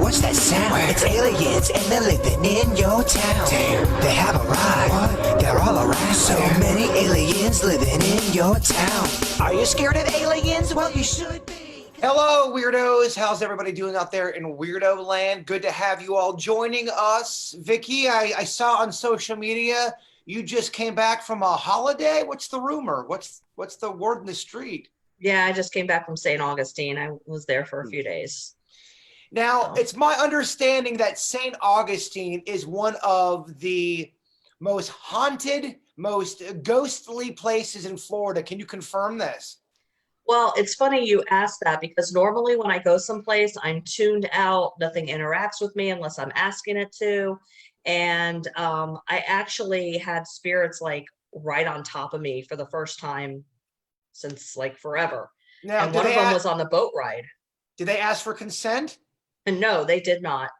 What's that sound? Where? It's aliens and they're living in your town. Damn. They have arrived. What? They're all around. So many aliens living in your town. Are you scared of aliens? Well, you should be. Hello, weirdos. How's everybody doing out there in Weirdo Land? Good to have you all joining us. Vicky, I saw on social media you just came back from a holiday. What's the rumor? What's the word in the street? Yeah, I just came back from St. Augustine. I was there for a few days. Now, it's my understanding that St. Augustine is one of the most haunted, most ghostly places in Florida. Can you confirm this? Well, it's funny you asked that because normally when I go someplace, I'm tuned out. Nothing interacts with me unless I'm asking it to. And I actually had spirits like right on top of me for the first time since like forever. Now, and one of them was on the boat ride. Did they ask for consent? And no, they did not.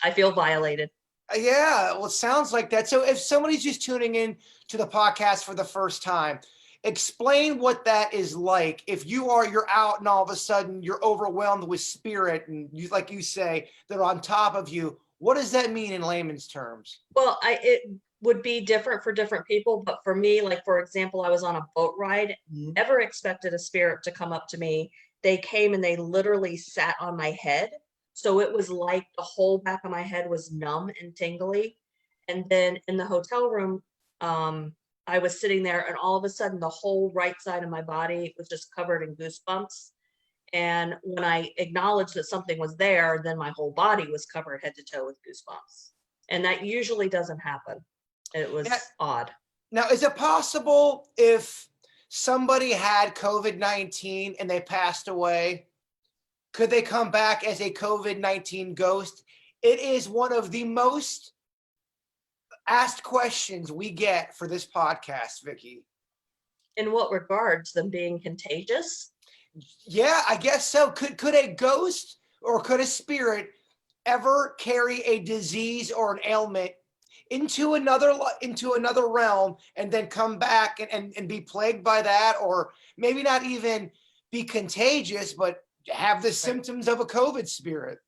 I feel violated. Yeah, well, it sounds like that. So if somebody's just tuning in to the podcast for the first time, explain what that is like. If you're out and all of a sudden you're overwhelmed with spirit and you, like you say, they're on top of you. What does that mean in layman's terms? Well, it would be different for different people, but for me, like for example, I was on a boat ride, never expected a spirit to come up to me. They came and they literally sat on my head. So it was like the whole back of my head was numb and tingly. And then in the hotel room, I was sitting there and all of a sudden the whole right side of my body was just covered in goosebumps. And when I acknowledged that something was there, then my whole body was covered head to toe with goosebumps. And that usually doesn't happen. It was odd. Now, is it possible if somebody had COVID-19 and they passed away, could they come back as a COVID-19 ghost? It is one of the most asked questions we get for this podcast, Vicky. In what regards? Them being contagious? Yeah, I guess so. Could a ghost or could a spirit ever carry a disease or an ailment into another realm and then come back and be plagued by that, or maybe not even be contagious, but have the symptoms of a COVID spirit?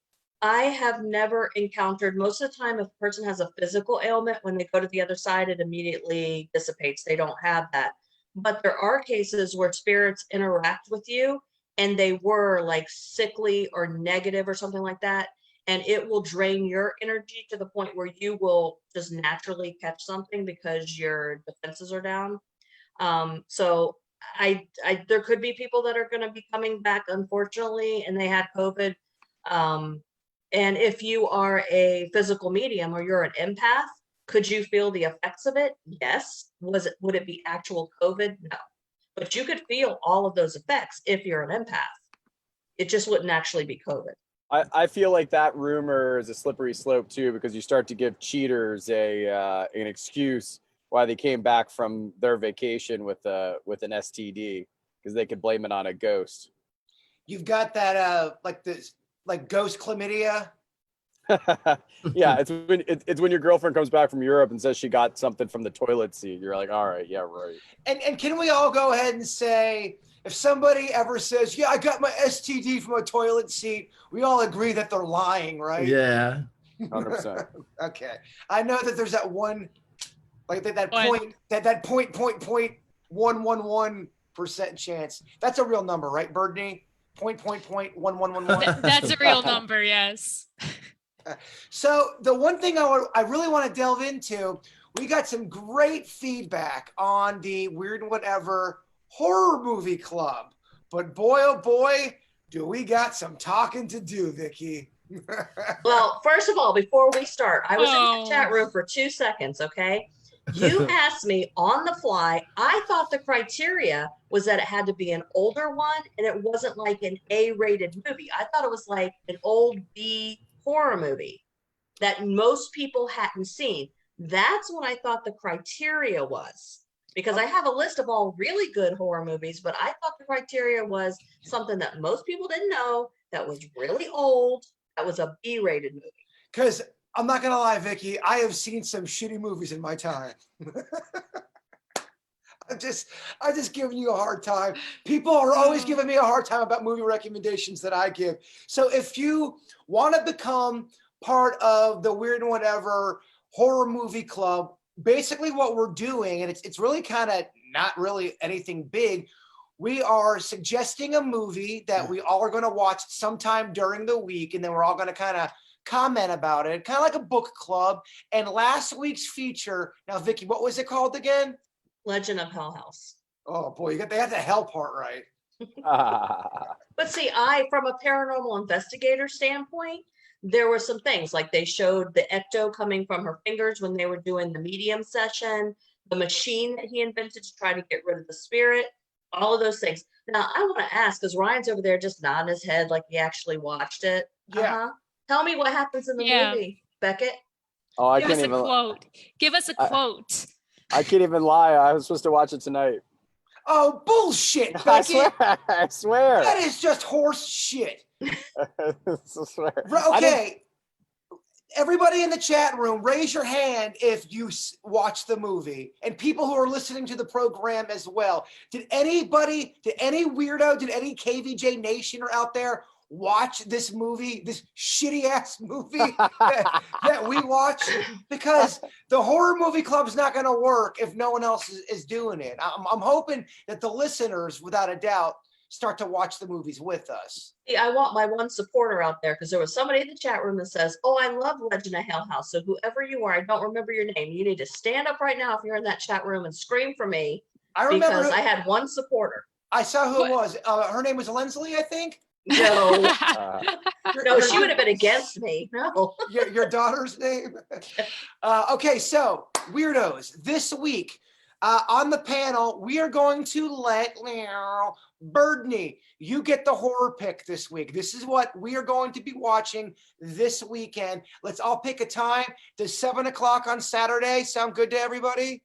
I have never encountered, most of the time, if a person has a physical ailment, when they go to the other side, it immediately dissipates. They don't have that. But there are cases where spirits interact with you and they were like sickly or negative or something like that. And it will drain your energy to the point where you will just naturally catch something because your defenses are down. So there could be people that are going to be coming back, unfortunately, and they had COVID. And if you are a physical medium or you're an empath, could you feel the effects of it? Yes. Would it be actual COVID? No. But you could feel all of those effects if you're an empath. It just wouldn't actually be COVID. I feel like that rumor is a slippery slope too, because you start to give cheaters an excuse why they came back from their vacation with an STD, because they could blame it on a ghost. You've got that like ghost chlamydia. Yeah, it's when your girlfriend comes back from Europe and says she got something from the toilet seat. You're like, all right, yeah, right. And can we all go ahead and say, if somebody ever says, yeah, I got my STD from a toilet seat, we all agree that they're lying, right? Yeah. 100%. Okay. I know that there's that one, like that 0.111% chance. That's a real number, right, Birdney? 0.1111. That's a real number, yes. So the one thing I really want to delve into, we got some great feedback on the Weird and Whatever Horror Movie Club, but boy, oh boy, do we got some talking to do, Vicky. Well, first of all, before we start, I was in the chat room for 2 seconds, okay? You asked me on the fly. I thought the criteria was that it had to be an older one and it wasn't like an A-rated movie. I thought it was like an old B horror movie that most people hadn't seen. That's what I thought the criteria was, because I have a list of all really good horror movies, but I thought the criteria was something that most people didn't know, that was really old, that was a B-rated movie. Because I'm not gonna lie, Vicky, I have seen some shitty movies in my time. I'm just giving you a hard time. People are always giving me a hard time about movie recommendations that I give. So if you want to become part of the Weird and Whatever horror movie club, basically what we're doing, and it's really kind of not really anything big. We are suggesting a movie that we all are going to watch sometime during the week, and then we're all going to kind of comment about it, kind of like a book club. And last week's feature, now Vicky, what was it called again? Legend of Hell House. Oh boy, they got the hell part right. But see, from a paranormal investigator standpoint, there were some things like they showed the ecto coming from her fingers when they were doing the medium session, the machine that he invented to try to get rid of the spirit, all of those things. Now, I want to ask, because Ryan's over there just nodding his head like he actually watched it. Yeah. Tell me what happens in the movie, Beckett. Oh, I Give can't us a even. quote. Give us a quote. I can't even lie. I was supposed to watch it tonight. Oh, bullshit, I Becky. swear. I swear. That is just horse shit. I swear. Okay. Everybody in the chat room, raise your hand if you watch the movie, and people who are listening to the program as well. Did any weirdo, did any KVJ Nation are out there watch this movie, this shitty ass movie that we watch? Because the horror movie club's not going to work if no one else is doing it. I'm hoping that the listeners, without a doubt, start to watch the movies with us. I want my one supporter out there, because there was somebody in the chat room that says, oh, I love Legend of Hell House. So whoever you are, I don't remember your name. You need to stand up right now if you're in that chat room and scream for me. I remember because I had one supporter. I saw who it was. Her name was Lensley, I think. No, no, she would have been against me. No. Your daughter's name? Okay, so weirdos, this week on the panel, we are going to let Birdney, you get the horror pick this week. This is what we are going to be watching this weekend. Let's all pick a time. Does 7:00 on Saturday sound good to everybody?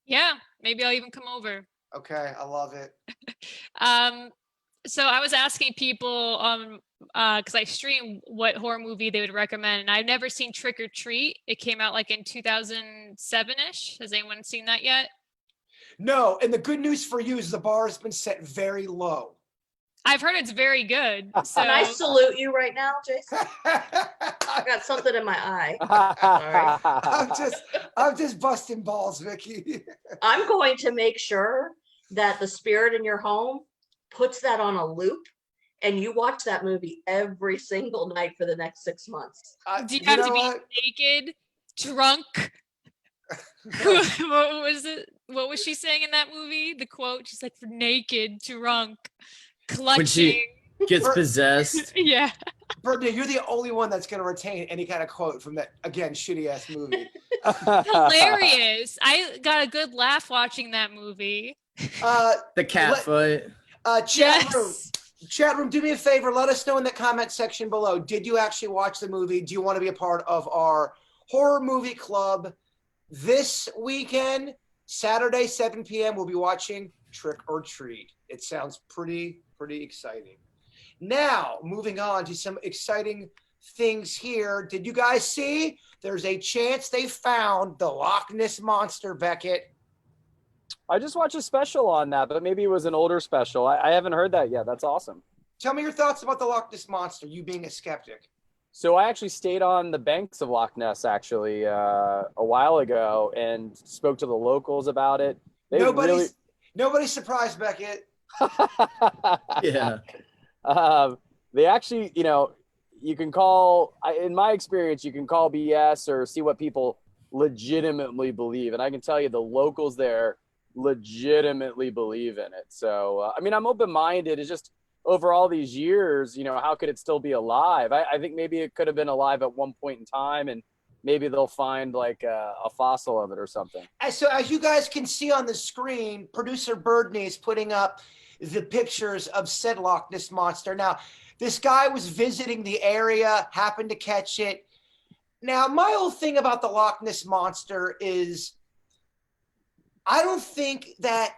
Yeah, maybe I'll even come over. Okay, I love it. So I was asking people because I stream what horror movie they would recommend, and I've never seen Trick or Treat. It came out like in 2007-ish. Has anyone seen that yet? No, and the good news for you is the bar has been set very low. I've heard it's very good. So Can I salute you right now, Jason? I got something in my eye. Sorry. I'm just busting balls, Vicky. I'm going to make sure that the spirit in your home puts that on a loop, and you watch that movie every single night for the next 6 months. Do you have to be naked, drunk? What was it? What was she saying in that movie? The quote, she's like, naked, drunk, clutching. When she gets possessed. Yeah. Brittany, you're the only one that's going to retain any kind of quote from that, again, shitty ass movie. Hilarious. I got a good laugh watching that movie. The cat foot. Chat room, do me a favor. Let us know in the comment section below. Did you actually watch the movie? Do you want to be a part of our horror movie club this weekend? Saturday, 7 p.m. We'll be watching Trick or Treat. It sounds pretty exciting. Now, moving on to some exciting things here. Did you guys see? There's a chance they found the Loch Ness Monster, Beckett. I just watched a special on that, but maybe it was an older special. I haven't heard that yet. That's awesome. Tell me your thoughts about the Loch Ness Monster, you being a skeptic. So I actually stayed on the banks of Loch Ness actually a while ago and spoke to the locals about it. Nobody's surprised, Beckett. Yeah. They actually, you can call, in my experience, you can call BS or see what people legitimately believe. And I can tell you the locals there legitimately believe in it. So, I'm open-minded. It's just over all these years, how could it still be alive? I think maybe it could have been alive at one point in time, and maybe they'll find like a fossil of it or something. So as you guys can see on the screen, producer Birdney is putting up the pictures of said Loch Ness Monster. Now, this guy was visiting the area, happened to catch it. Now, my whole thing about the Loch Ness Monster is I don't think that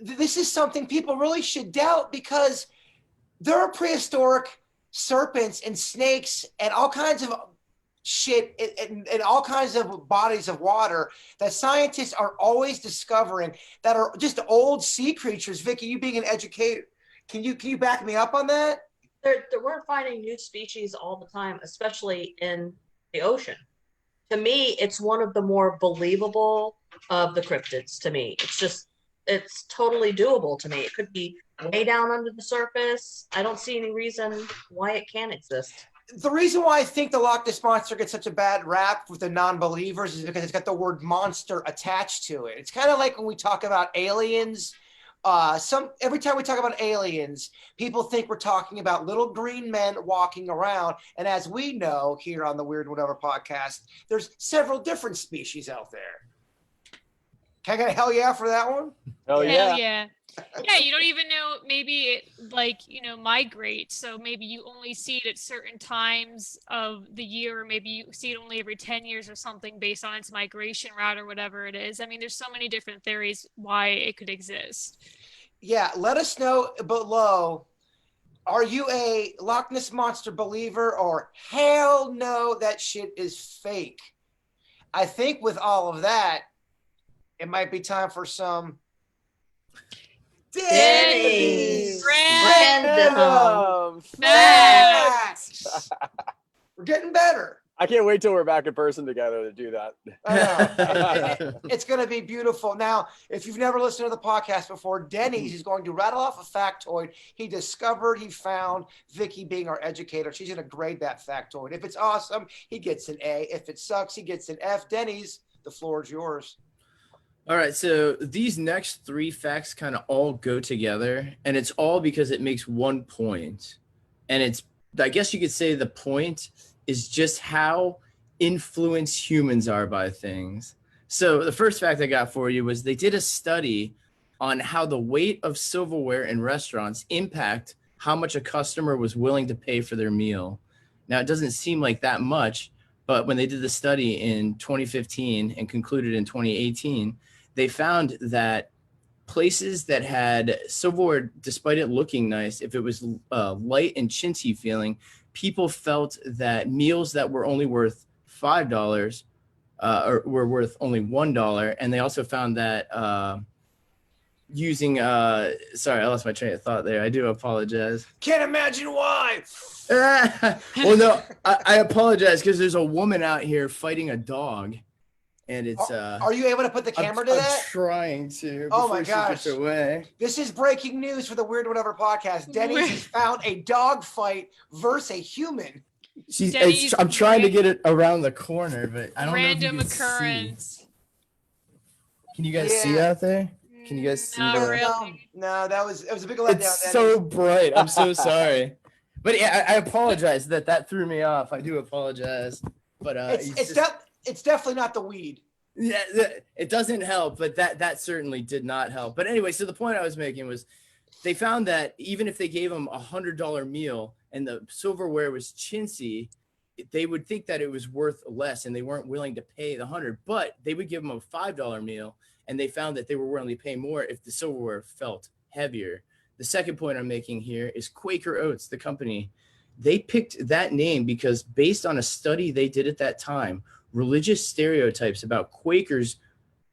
this is something people really should doubt, because there are prehistoric serpents and snakes and all kinds of shit in all kinds of bodies of water that scientists are always discovering that are just old sea creatures. Vicky, you being an educator, can you back me up on that? We're finding new species all the time, especially in the ocean. To me, it's one of the more believable of the cryptids. To me, it's totally doable. To me, it could be way down under the surface. I don't see any reason why it can't exist. The reason why I think the Loch Ness monster gets such a bad rap with the non-believers is because it's got the word monster attached to it. It's kind of like when we talk about aliens. Every time we talk about aliens, people think we're talking about little green men walking around. And as we know here on the Weird Whatever podcast, there's several different species out there. Can I get a hell yeah for that one? Hell yeah. Hell yeah. Yeah, you don't even know, maybe it migrate. So maybe you only see it at certain times of the year, or maybe you see it only every 10 years or something based on its migration route or whatever it is. I mean, there's so many different theories why it could exist. Yeah, let us know below. Are you a Loch Ness monster believer, or hell no, that shit is fake? I think with all of that, it might be time for some Denny's Random facts. We're getting better. I can't wait till we're back in person together to do that. I know. It's going to be beautiful. Now, if you've never listened to the podcast before, Denny's is going to rattle off a factoid he found, Vicky being our educator. She's going to grade that factoid. If it's awesome, he gets an A. If it sucks, he gets an F. Denny's, the floor is yours. All right, so these next 3 facts kind of all go together, and it's all because it makes one point. And it's, I guess you could say the point is just how influenced humans are by things. So the first fact I got for you was they did a study on how the weight of silverware in restaurants impact how much a customer was willing to pay for their meal. Now, it doesn't seem like that much, but when they did the study in 2015 and concluded in 2018, they found that places that had silverware, despite it looking nice, if it was light and chintzy feeling, people felt that meals that were only worth $5 or were worth only $1. And they also found that using, sorry, I lost my train of thought there. I do apologize. Can't imagine why. Well, no, I apologize because there's a woman out here fighting a dog. And it's are you able to put the camera to that? I'm trying to. Oh my gosh. She gets away. This is breaking news for the Weird Whatever podcast. Denny's has found a dog fight versus a human. I'm trying to get it around the corner, but I don't know if you can occurrence. See. Can you guys see out there? Can you guys see Not the... really. No, it was a big letdown. It's so bright. I'm so sorry. But yeah, I apologize that threw me off. I do apologize. But it's definitely not the weed. Yeah, it doesn't help, but that certainly did not help. But anyway, so the point I was making was they found that even if they gave them $100 meal and the silverware was chintzy, they would think that it was worth less and they weren't willing to pay the $100, but they would give them a $5 meal and they found that they were willing to pay more if the silverware felt heavier. The second point I'm making here is Quaker Oats, the company. They picked that name because based on a study they did at that time, religious stereotypes about Quakers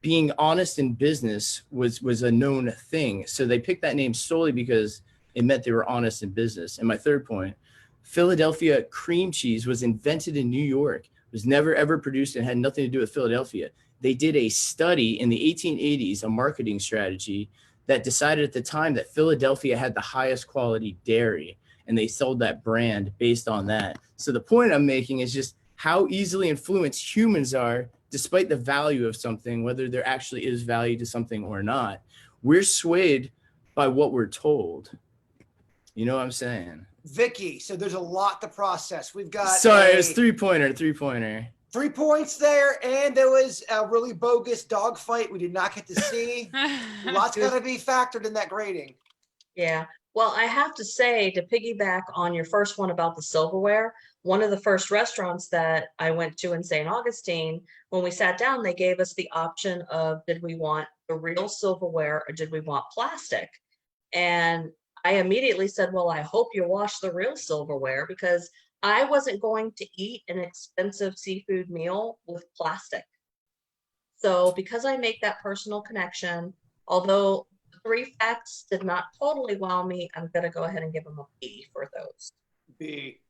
being honest in business was a known thing. So they picked that name solely because it meant they were honest in business. And my third point, Philadelphia cream cheese was invented in New York, was never ever produced and had nothing to do with Philadelphia. They did a study in the 1880s, a marketing strategy that decided at the time that Philadelphia had the highest quality dairy, and they sold that brand based on that. So the point I'm making is just how easily influenced humans are, despite the value of something, whether there actually is value to something or not. We're swayed by what we're told. You know what I'm saying? Vicky, so there's a lot to process. We've got it was three-pointer. 3 points there, and there was a really bogus dog fight we did not get to see. Lots got to be factored in that grading. Yeah. Well, I have to say, to piggyback on your first one about the silverware, one of the first restaurants that I went to in St. Augustine, when we sat down, they gave us the option of, did we want the real silverware or did we want plastic? And I immediately said, well, I hope you wash the real silverware, because I wasn't going to eat an expensive seafood meal with plastic. So because I make that personal connection, although the 3 facts did not totally wow me, I'm going to go ahead and give them a B for those. B.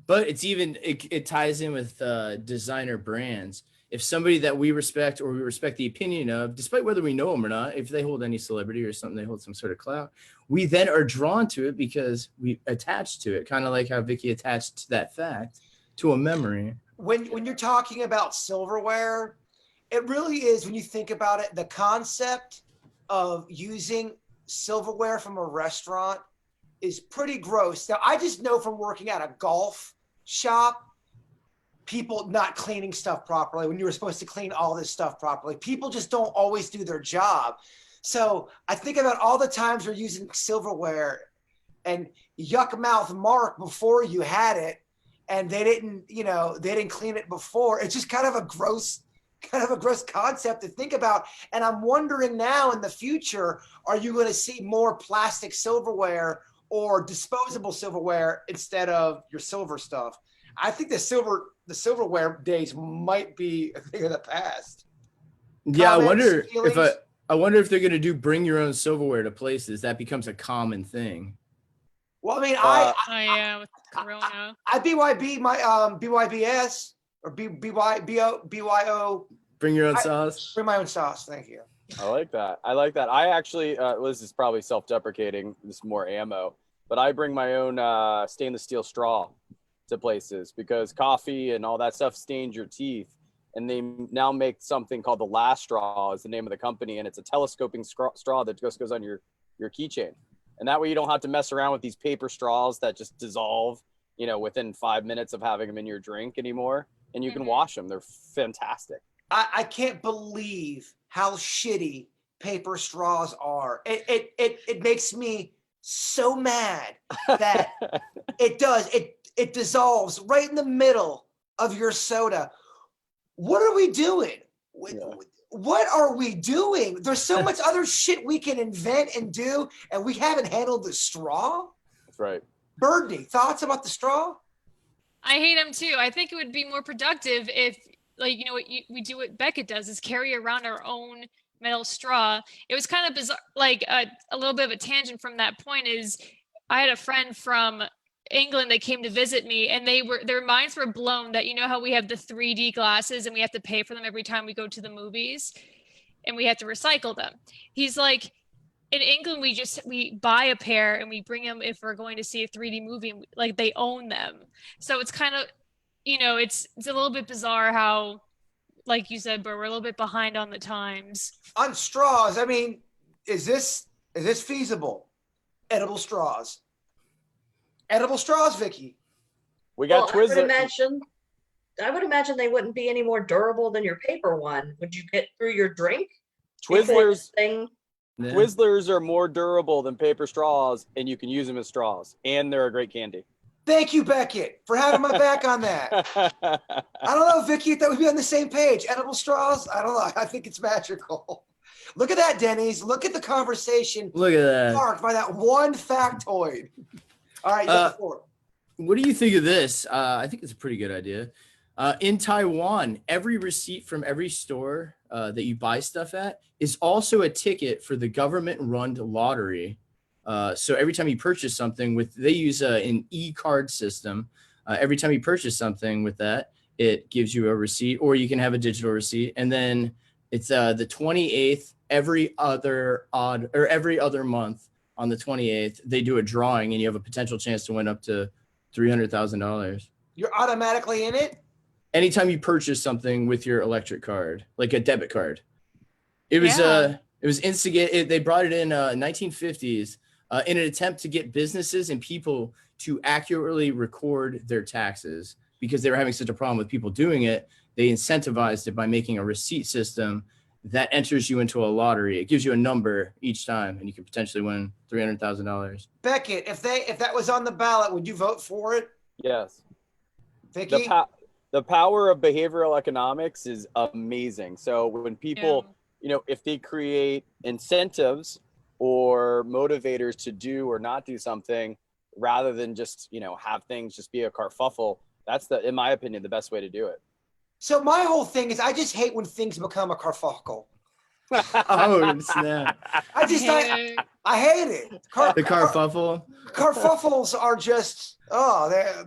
But it's even it ties in with designer brands. If somebody that we respect or we respect the opinion of, despite whether we know them or not, if they hold any celebrity or something, they hold some sort of clout, we then are drawn to it because we attach to it, kind of like how Vicky attached to that fact to a memory. When you're talking about silverware, it really is, when you think about it, the concept of using silverware from a restaurant is pretty gross. Now, I just know from working at a golf shop, people not cleaning stuff properly when you were supposed to clean all this stuff properly. People just don't always do their job. So I think about all the times we're using silverware and yuck mouth Mark before you had it, and they didn't clean it before. It's just kind of a gross concept to think about. And I'm wondering now in the future, are you going to see more plastic silverware or disposable silverware instead of your silver stuff? I think the silverware days might be a thing of the past. Yeah, Comments, I wonder if they're going to do bring your own silverware to places. That becomes a common thing. Well, I mean, Oh yeah, with Corona. I BYB my BYBS or BYO. Bring your own sauce. Bring my own sauce. Thank you. I like that. I actually, this is probably self-deprecating. This is more ammo, but I bring my own stainless steel straw to places because coffee and all that stuff stains your teeth. And they now make something called the Last Straw is the name of the company. And it's a telescoping straw that just goes on your keychain. And that way you don't have to mess around with these paper straws that just dissolve, within 5 minutes of having them in your drink anymore. And you can wash them. They're fantastic. I can't believe how shitty paper straws are. It makes me so mad that it dissolves right in the middle of your soda. What are we doing? What are we doing? There's so much other shit we can invent and do, and we haven't handled the straw. That's right. Birdie, thoughts about the straw? I hate them too. I think it would be more productive if, we do what Beckett does is carry around our own metal straw. It was kind of bizarre, a little bit of a tangent from that point is I had a friend from England that came to visit me, and their minds were blown that how we have the 3D glasses and we have to pay for them every time we go to the movies and we have to recycle them. He's like, in England we buy a pair and we bring them if we're going to see a 3D movie, like they own them. So it's kind of it's a little bit bizarre how, like you said, but we're a little bit behind on the times. On straws, I mean, is this feasible? Edible straws. Edible straws, Vicky. We got Twizzlers. I would imagine they wouldn't be any more durable than your paper one. Would you get through your drink? Twizzlers. Yeah. Twizzlers are more durable than paper straws, and you can use them as straws, and they're a great candy. Thank you, Beckett, for having my back on that. I don't know, Vicky, that would be on the same page. Edible straws? I don't know. I think it's magical. Look at that, Denny's. Look at the conversation. Look at that. Marked by that one factoid. All right, what do you think of this? I think it's a pretty good idea. In Taiwan, every receipt from every store that you buy stuff at is also a ticket for the government-run lottery. So every time you purchase something they use an e-card system. Every time you purchase something with that, it gives you a receipt, or you can have a digital receipt. And then it's the 28th every other month. On the 28th, they do a drawing, and you have a potential chance to win up to $300,000. You're automatically in it? Anytime you purchase something with your electric card, like a debit card. It was instigated. They brought it in 1950s in an attempt to get businesses and people to accurately record their taxes because they were having such a problem with people doing it. They incentivized it by making a receipt system that enters you into a lottery. It gives you a number each time, and you can potentially win $300,000. Beckett, if that was on the ballot, would you vote for it? Yes. Vicky? The power of behavioral economics is amazing. So when people, if they create incentives or motivators to do or not do something, rather than just, you know, have things just be a kerfuffle. That's in my opinion, the best way to do it. So my whole thing is I just hate when things become a kerfuffle. Oh snap! I just I hate it. The kerfuffle. Kerfuffles are just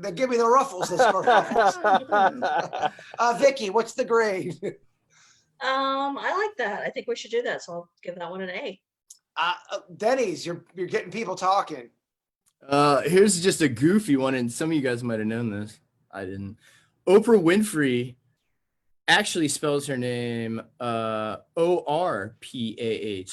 they give me the ruffles. Those kerfuffles. Vicky, what's the grade? I like that. I think we should do that. So I'll give that one an A. Denny's, you're getting people talking. Here's just a goofy one, and some of you guys might have known this. I didn't. Oprah Winfrey actually spells her name O-R-P-A-H.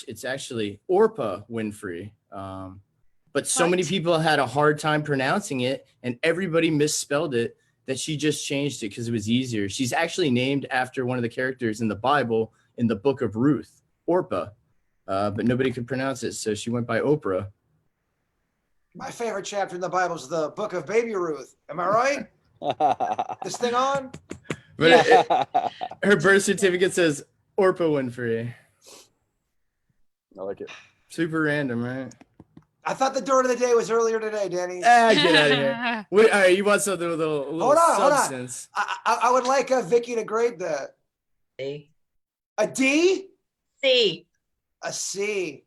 It's actually Orpah Winfrey. But so many people had a hard time pronouncing it, and everybody misspelled it, that she just changed it because it was easier. She's actually named after one of the characters in the Bible in the book of Ruth, Orpah. But nobody could pronounce it, so she went by Oprah. My favorite chapter in the Bible is the book of Baby Ruth. Am I right? This thing on? But her birth certificate says Orpah Winfrey. I like it. Super random, right? I thought the dirt of the day was earlier today, Danny. Get out of here. Wait, all right, you want something with a little substance. Hold on. I would like Vicky to grade that. C. A D? C. A C.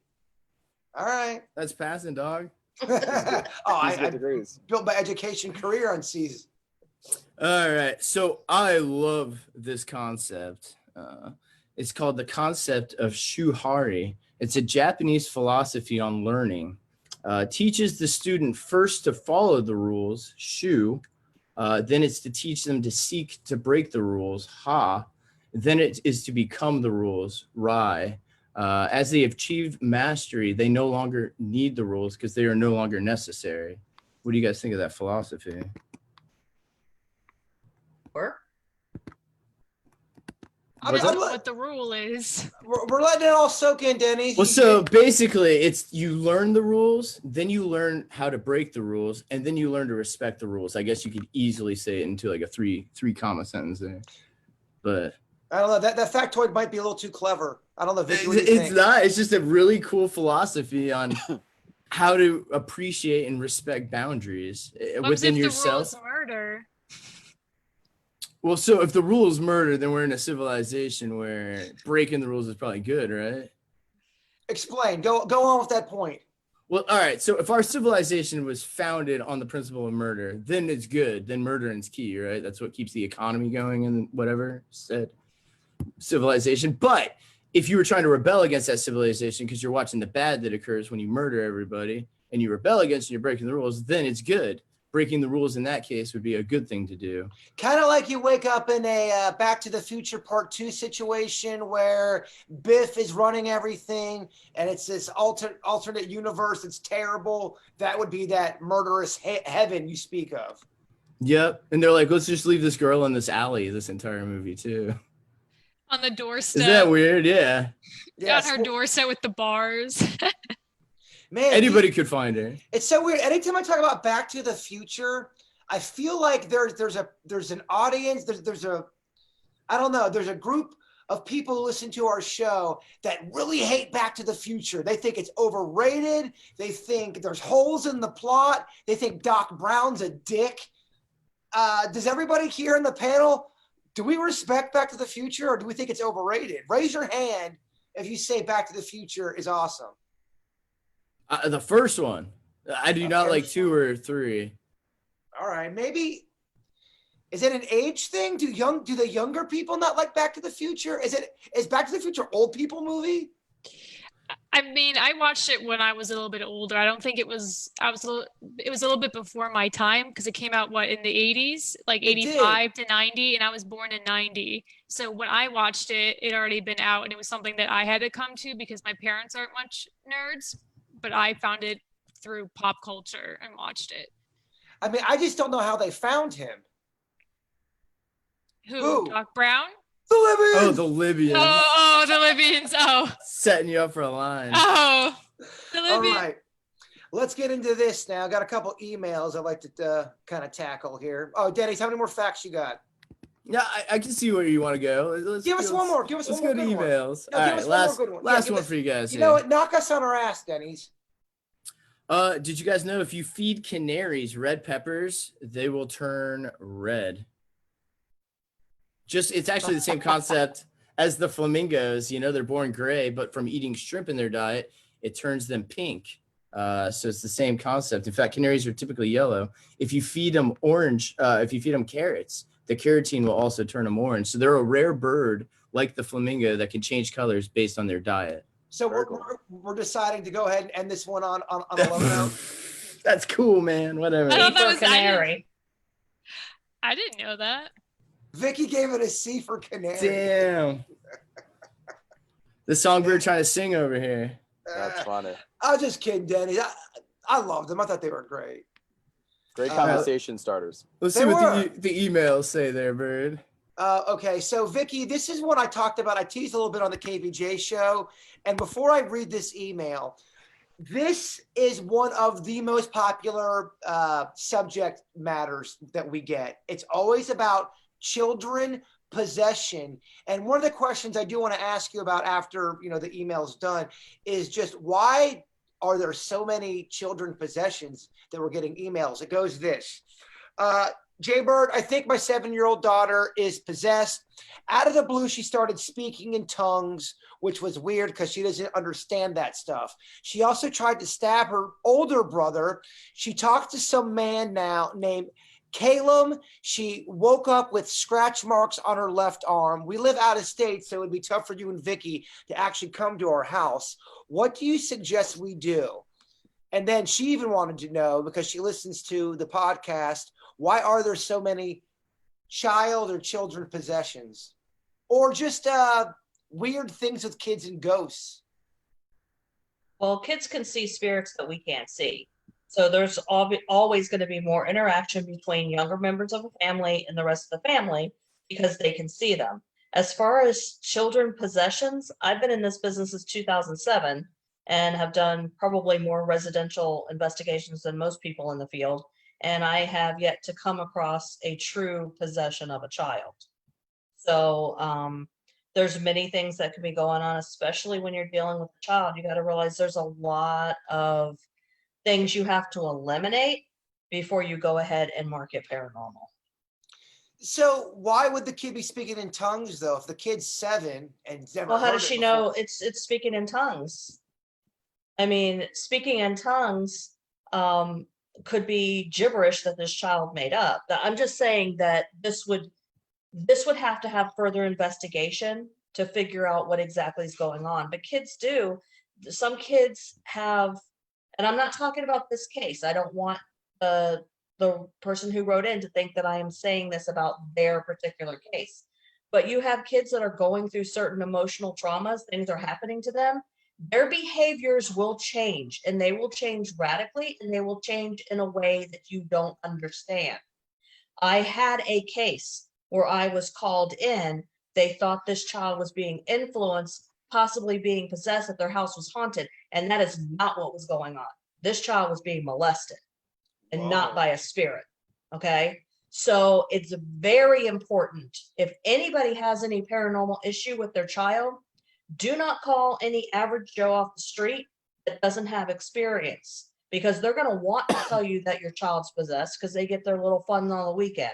All right. That's passing, dog. I built my education career on C's. All right. So I love this concept. It's called the concept of shuhari. It's a Japanese philosophy on learning. Teaches the student first to follow the rules, shu. Then it's to teach them to seek to break the rules, ha. Then it is to become the rules, rai. As they achieve mastery, they no longer need the rules because they are no longer necessary. What do you guys think of that philosophy? I don't know what the rule is. We're letting it all soak in, Denny. Well, so basically, it's you learn the rules, then you learn how to break the rules, and then you learn to respect the rules. I guess you could easily say it into like a three comma sentence there. But I don't know. That factoid might be a little too clever. I don't know. Vicky, what do you think? Not. It's just a really cool philosophy on how to appreciate and respect boundaries within yourself. The rule is murder. Well, so if the rule is murder, then we're in a civilization where breaking the rules is probably good, right? Explain. Go on with that point. Well, all right. So if our civilization was founded on the principle of murder, then it's good. Then murdering's key, right? That's what keeps the economy going and whatever said civilization. But if you were trying to rebel against that civilization because you're watching the bad that occurs when you murder everybody and you rebel against and you're breaking the rules, then it's good. Breaking the rules in that case would be a good thing to do. Kind of like you wake up in a Back to the Future Part 2 situation where Biff is running everything and it's this alternate universe that's terrible. That would be that murderous heaven you speak of. Yep. And they're like, let's just leave this girl in this alley this entire movie too. On the doorstep. Is that weird? Yeah. On her doorstep with the bars. Man, anybody could find her. It's so weird. Anytime I talk about Back to the Future, I feel like there's an audience. There's a group of people who listen to our show that really hate Back to the Future. They think it's overrated. They think there's holes in the plot. They think Doc Brown's a dick. Does everybody here in the panel, do we respect Back to the Future or do we think it's overrated? Raise your hand if you say Back to the Future is awesome. The first one. I do not like 2 or 3. All right, maybe. Is it an age thing? Do the younger people not like Back to the Future? Is Back to the Future old people movie? I mean, I watched it when I was a little bit older. I don't think it was. It was a little bit before my time because it came out in the 80s, like 85 to 90, and I was born in 90. So when I watched it, it had already been out, and it was something that I had to come to because my parents aren't much nerds. But I found it through pop culture and watched it. I mean, I just don't know how they found him. Who? Doc Brown? The Libyans! Oh, the Libyans. Oh, the Libyans. Oh. Setting you up for a line. Oh, the Libyans. All right. Let's get into this now. I got a couple emails I'd like to kind of tackle here. Oh, Denny's, how many more facts you got? Yeah, I can see where you want to go. Give us one more. Let's go to emails. No, all right, last one for you guys. You know what? Knock us on our ass, Denny's. Did you guys know if you feed canaries red peppers, they will turn red? It's actually the same concept as the flamingos. You know, they're born gray, but from eating shrimp in their diet, it turns them pink. So it's the same concept. In fact, canaries are typically yellow. If you feed them if you feed them carrots, the carotene will also turn them orange. So they're a rare bird like the flamingo that can change colors based on their diet. So we're deciding to go ahead and end this one on a low note. That's cool, man. Whatever. I thought that For was canary. I didn't know that. Vicky gave it a C for canary. Damn. The songbird trying to sing over here. That's funny. I was just kidding, Denny. I loved them. I thought they were great. Great conversation starters. Let's They see what were. the emails say there, Bird. Okay, so Vicky, this is what I talked about. I teased a little bit on the KVJ show. And before I read this email, this is one of the most popular subject matters that we get. It's always about children possession. And one of the questions I do want to ask you about after, the email's done is just why are there so many children possessions that we're getting emails? It goes this. Jay Bird, I think my 7-year-old daughter is possessed. Out of the blue, she started speaking in tongues, which was weird because she doesn't understand that stuff. She also tried to stab her older brother. She talked to some man now named Caleb. She woke up with scratch marks on her left arm. We live out of state, so it would be tough for you and Vicky to actually come to our house. What do you suggest we do? And then she even wanted to know, because she listens to the podcast, why are there so many child or children possessions? Or just weird things with kids and ghosts? Well, kids can see spirits that we can't see. So there's always going to be more interaction between younger members of a family and the rest of the family because they can see them. As far as children possessions, I've been in this business since 2007 and have done probably more residential investigations than most people in the field. And I have yet to come across a true possession of a child. So there's many things that could be going on, especially when you're dealing with a child. You got to realize there's a lot of things you have to eliminate before you go ahead and mark it paranormal. So why would the kid be speaking in tongues, though, if the kid's 7 and never Well, how heard does it she before? know it's speaking in tongues? I mean, speaking in tongues could be gibberish that this child made up. I'm just saying that this would have to have further investigation to figure out what exactly is going on. But kids do. Some kids have, and I'm not talking about this case. I don't want the person who wrote in to think that I am saying this about their particular case. But you have kids that are going through certain emotional traumas, things are happening to them. Their behaviors will change, and they will change radically, and they will change in a way that you don't understand. I had a case where I was called in. They thought this child was being influenced, possibly being possessed, that their house was haunted. And that is not what was going on. This child was being molested and not by a spirit. Okay. So it's very important. If anybody has any paranormal issue with their child, do not call any average Joe off the street that doesn't have experience, because they're going to want to tell you that your child's possessed because they get their little fun on the weekend.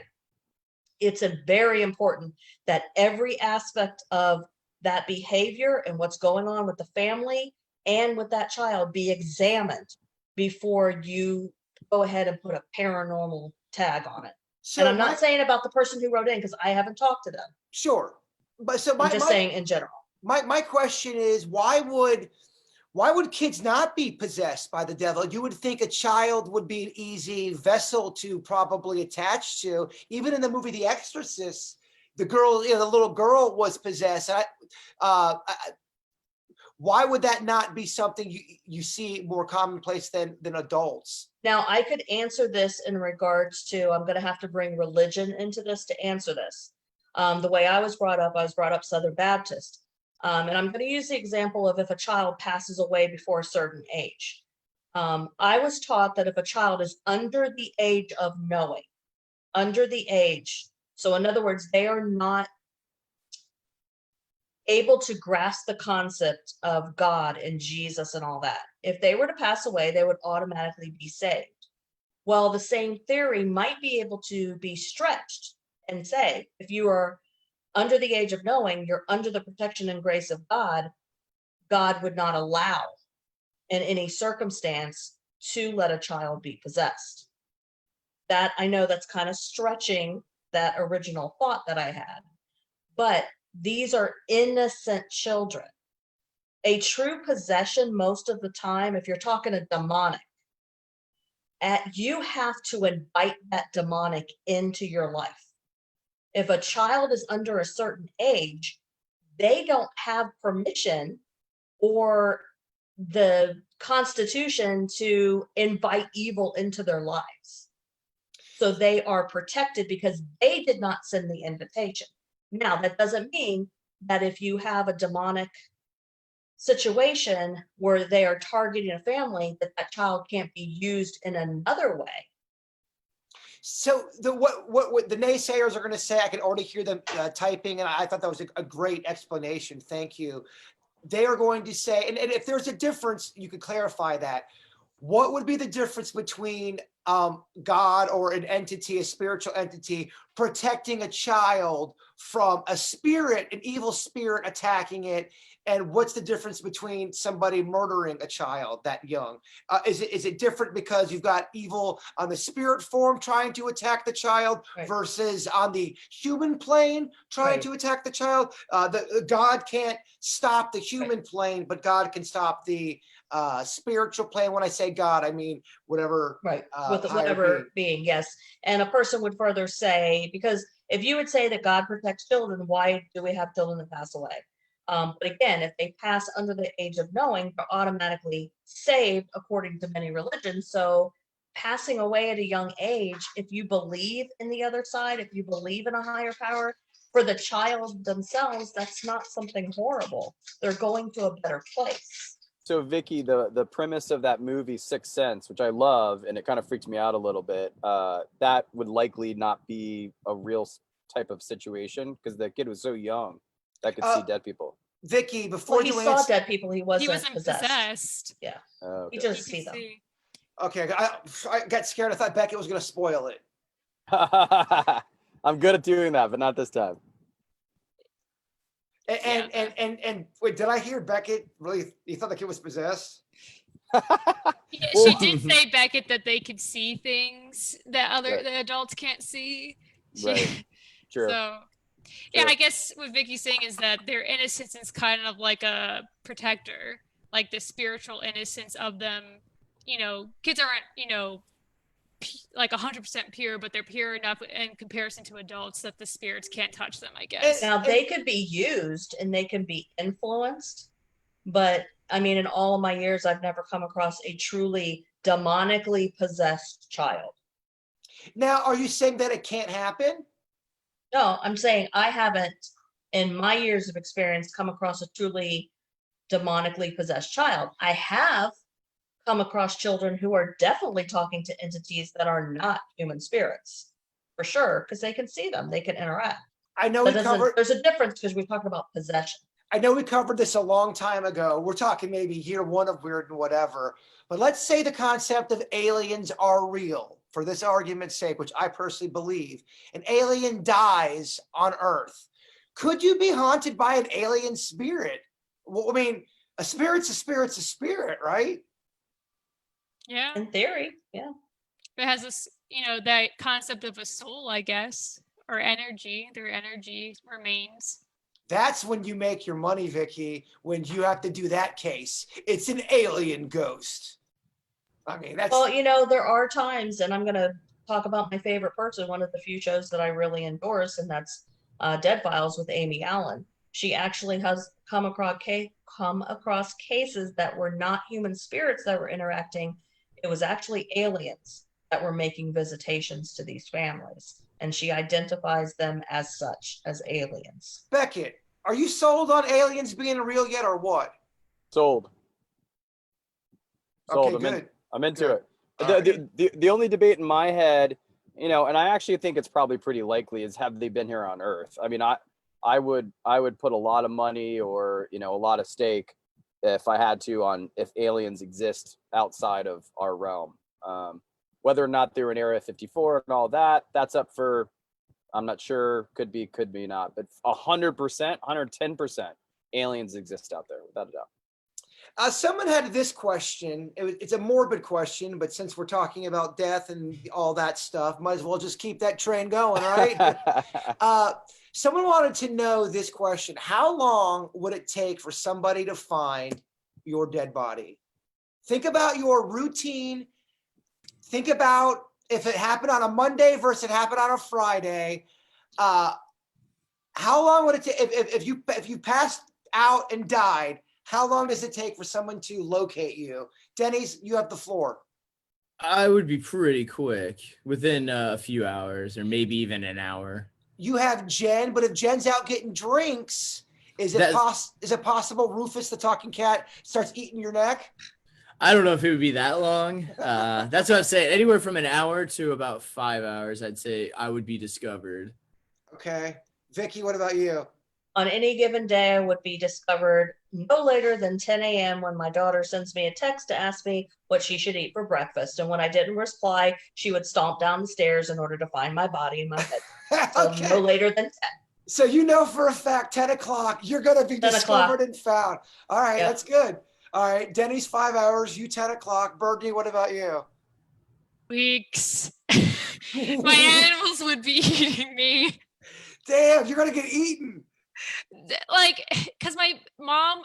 It's very important that every aspect of that behavior and what's going on with the family and with that child be examined before you go ahead and put a paranormal tag on it. So and I'm not saying about the person who wrote in, because I haven't talked to them. Sure. But I'm just saying in general. My question is, why would kids not be possessed by the devil? You would think a child would be an easy vessel to probably attach to. Even in the movie The Exorcist, the girl, the little girl was possessed. Why would that not be something you see more commonplace than adults? Now, I could answer this in regards to, I'm going to have to bring religion into this to answer this. The way I was brought up Southern Baptist. And I'm going to use the example of if a child passes away before a certain age. I was taught that if a child is under the age of knowing, so in other words, they are not able to grasp the concept of God and Jesus and all that. If they were to pass away, they would automatically be saved. Well, the same theory might be able to be stretched and say, if you are under the age of knowing, you're under the protection and grace of God, God would not allow in any circumstance to let a child be possessed. That, I know that's kind of stretching that original thought that I had, but these are innocent children. A true possession, most of the time, if you're talking a demonic, you have to invite that demonic into your life. If a child is under a certain age, they don't have permission or the constitution to invite evil into their lives. So they are protected because they did not send the invitation. Now, that doesn't mean that if you have a demonic situation where they are targeting a family, that child can't be used in another way. So what the naysayers are going to say, I can already hear them typing, and I thought that was a great explanation. Thank you. They are going to say, and if there's a difference, you could clarify that. What would be the difference between God or an entity, a spiritual entity, protecting a child from a spirit, an evil spirit attacking it? And what's the difference between somebody murdering a child that young? Is it different because you've got evil on the spirit form trying to attack the child, right, versus on the human plane trying, right, to attack the child? The God can't stop the human, right, plane, but God can stop the spiritual plane. When I say God, I mean whatever, right, with whatever being, yes. And a person would further say, because if you would say that God protects children, why do we have children that pass away? But again, if they pass under the age of knowing, they're automatically saved according to many religions. So passing away at a young age, if you believe in the other side, if you believe in a higher power, for the child themselves, that's not something horrible. They're going to a better place. So Vicky, the premise of that movie Sixth Sense, which I love, and it kind of freaked me out a little bit, that would likely not be a real type of situation because the kid was so young that could see dead people. Vicky, before he saw dead people, he wasn't possessed. Yeah, okay. He just see them. Okay, I got scared. I thought Beckett was going to spoil it. I'm good at doing that, but not this time. And wait, did I hear Beckett really? You thought the kid was possessed? Yeah, she did say, Beckett, that they could see things that the adults can't see. Right. True. So, yeah, I guess what Vicky's saying is that their innocence is kind of like a protector, like the spiritual innocence of them. You know, kids aren't, like 100% pure, but they're pure enough in comparison to adults that the spirits can't touch them, I guess. Now, they could be used and they can be influenced, but I mean, in all of my years, I've never come across a truly demonically possessed child. Now, are you saying that it can't happen? No, I'm saying I haven't, in my years of experience, come across a truly demonically possessed child. I have come across children who are definitely talking to entities that are not human spirits, for sure, because they can see them, they can interact. I know there's a difference because we're talking about possession. I know we covered this a long time ago. We're talking maybe year one of Weird and Whatever, but let's say the concept of aliens are real, for this argument's sake, which I personally believe. An alien dies on Earth. Could you be haunted by an alien spirit? Well, I mean, a spirit's a spirit's a spirit, right? Yeah. In theory, yeah. It has this, that concept of a soul, I guess, or energy. Their energy remains. That's when you make your money, Vicky, when you have to do that case. It's an alien ghost. I mean, that's... Well, there are times, and I'm going to talk about my favorite person, one of the few shows that I really endorse, and that's Dead Files with Amy Allen. She actually has come across cases that were not human spirits that were interacting. It was actually aliens that were making visitations to these families, and she identifies them as such, as aliens. Beckett, are you sold on aliens being real yet, or what? Sold. Okay, good. I'm into it. The only debate in my head, and I actually think it's probably pretty likely, is have they been here on Earth? I mean, I would put a lot of money or, a lot of stake if I had to on if aliens exist outside of our realm. Whether or not they were in Area 54 and all that, that's up for, I'm not sure, could be not, but 100%, 110% aliens exist out there without a doubt. Someone had this question. It's a morbid question, but since we're talking about death and all that stuff, might as well just keep that train going, right? Someone wanted to know this question. How long would it take for somebody to find your dead body? Think about your routine. Think about if it happened on a Monday versus it happened on a Friday. How long would it take if you passed out and died? How long does it take for someone to locate you? Denny's, you have the floor. I would be pretty quick, within a few hours or maybe even an hour. You have Jen, but if Jen's out getting drinks, is it possible Rufus the talking cat starts eating your neck? I don't know if it would be that long. That's what I'm saying. Anywhere from an hour to about 5 hours, I'd say I would be discovered. Okay. Vicky, what about you? On any given day, I would be discovered no later than 10 a.m. when my daughter sends me a text to ask me what she should eat for breakfast. And when I didn't reply, she would stomp down the stairs in order to find my body in my bed. So Okay. no later than 10. So you know for a fact, 10 o'clock, you're going to be 10 discovered o'clock. and found. All right, Yeah. That's good. All right, Denny's 5 hours, you 10 o'clock. Birdie, what about you? Weeks. My animals would be eating me. Damn, you're going to get eaten. Like, because my mom,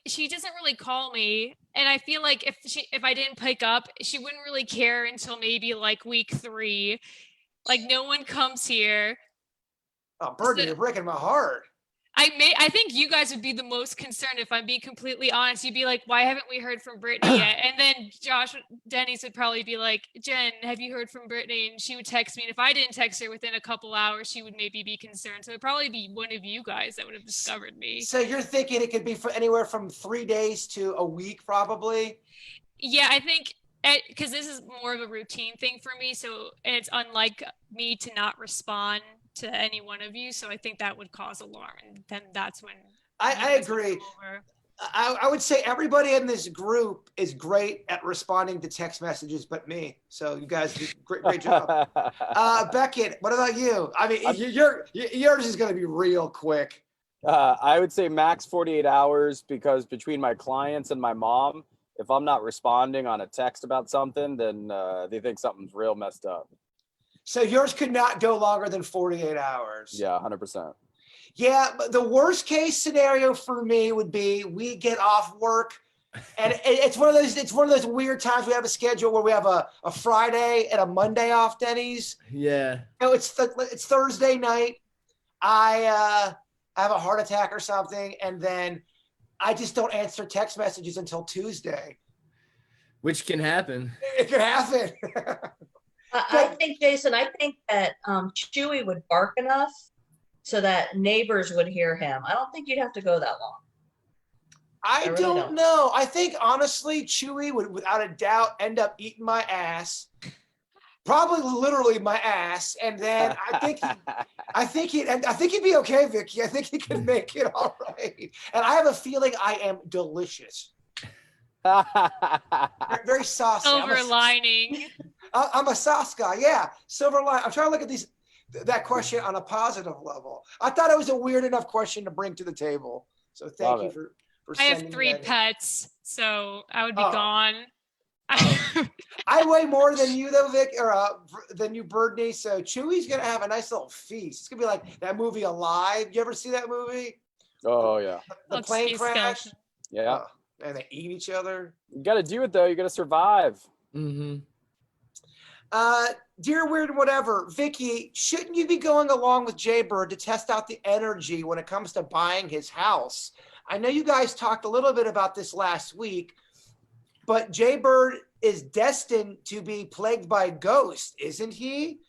she doesn't really call me, and I feel like if I didn't pick up, she wouldn't really care until maybe like week 3. Like, no one comes here. Oh, Birdie, you're breaking my heart. I think you guys would be the most concerned if I'm being completely honest. You'd be like, why haven't we heard from Brittany yet? And then Denny's would probably be like, Jen, have you heard from Brittany? And she would text me. And if I didn't text her within a couple hours, she would maybe be concerned. So it'd probably be one of you guys that would have discovered me. So you're thinking it could be for anywhere from 3 days to a week, probably? Yeah, I think because this is more of a routine thing for me. So, and it's unlike me to not respond to any one of you, so I think that would cause alarm, and then that's when I agree. I would say everybody in this group is great at responding to text messages, but me. So you guys do great job. Beckett, what about you? I mean, yours is going to be real quick. I would say max 48 hours because between my clients and my mom, if I'm not responding on a text about something, then they think something's real messed up. So yours could not go longer than 48 hours. Yeah, 100%. Yeah, but the worst case scenario for me would be we get off work, and it's one of those weird times we have a schedule where we have a Friday and a Monday off, Denny's. Yeah. It's Thursday night. I have a heart attack or something, and then I just don't answer text messages until Tuesday. Which can happen. It could happen. I think, Jason, I think that Chewy would bark enough so that neighbors would hear him. I don't think you'd have to go that long. I really don't know. I think, honestly, Chewy would, without a doubt, end up eating my ass. Probably literally my ass. And then I think he'd be okay, Vicky. I think he can make it all right. And I have a feeling I am delicious. Very saucy. Silver lining. I'm a sauce guy. Yeah, silver lining. I'm trying to look at that question on a positive level. I thought it was a weird enough question to bring to the table. So thank you for I sending have 3 that pets, so I would be gone. I weigh more than you though, Vic, or than you, Birdney. So Chewy's gonna have a nice little feast. It's gonna be like that movie Alive. You ever see that movie? Oh yeah. The plane crash. Yeah. And they eat each other. You got to do it though. You got to survive. Mm-hmm. Dear Weird Whatever, Vicky, shouldn't you be going along with Jaybird to test out the energy when it comes to buying his house? I know you guys talked a little bit about this last week, but Jaybird is destined to be plagued by ghosts, isn't he?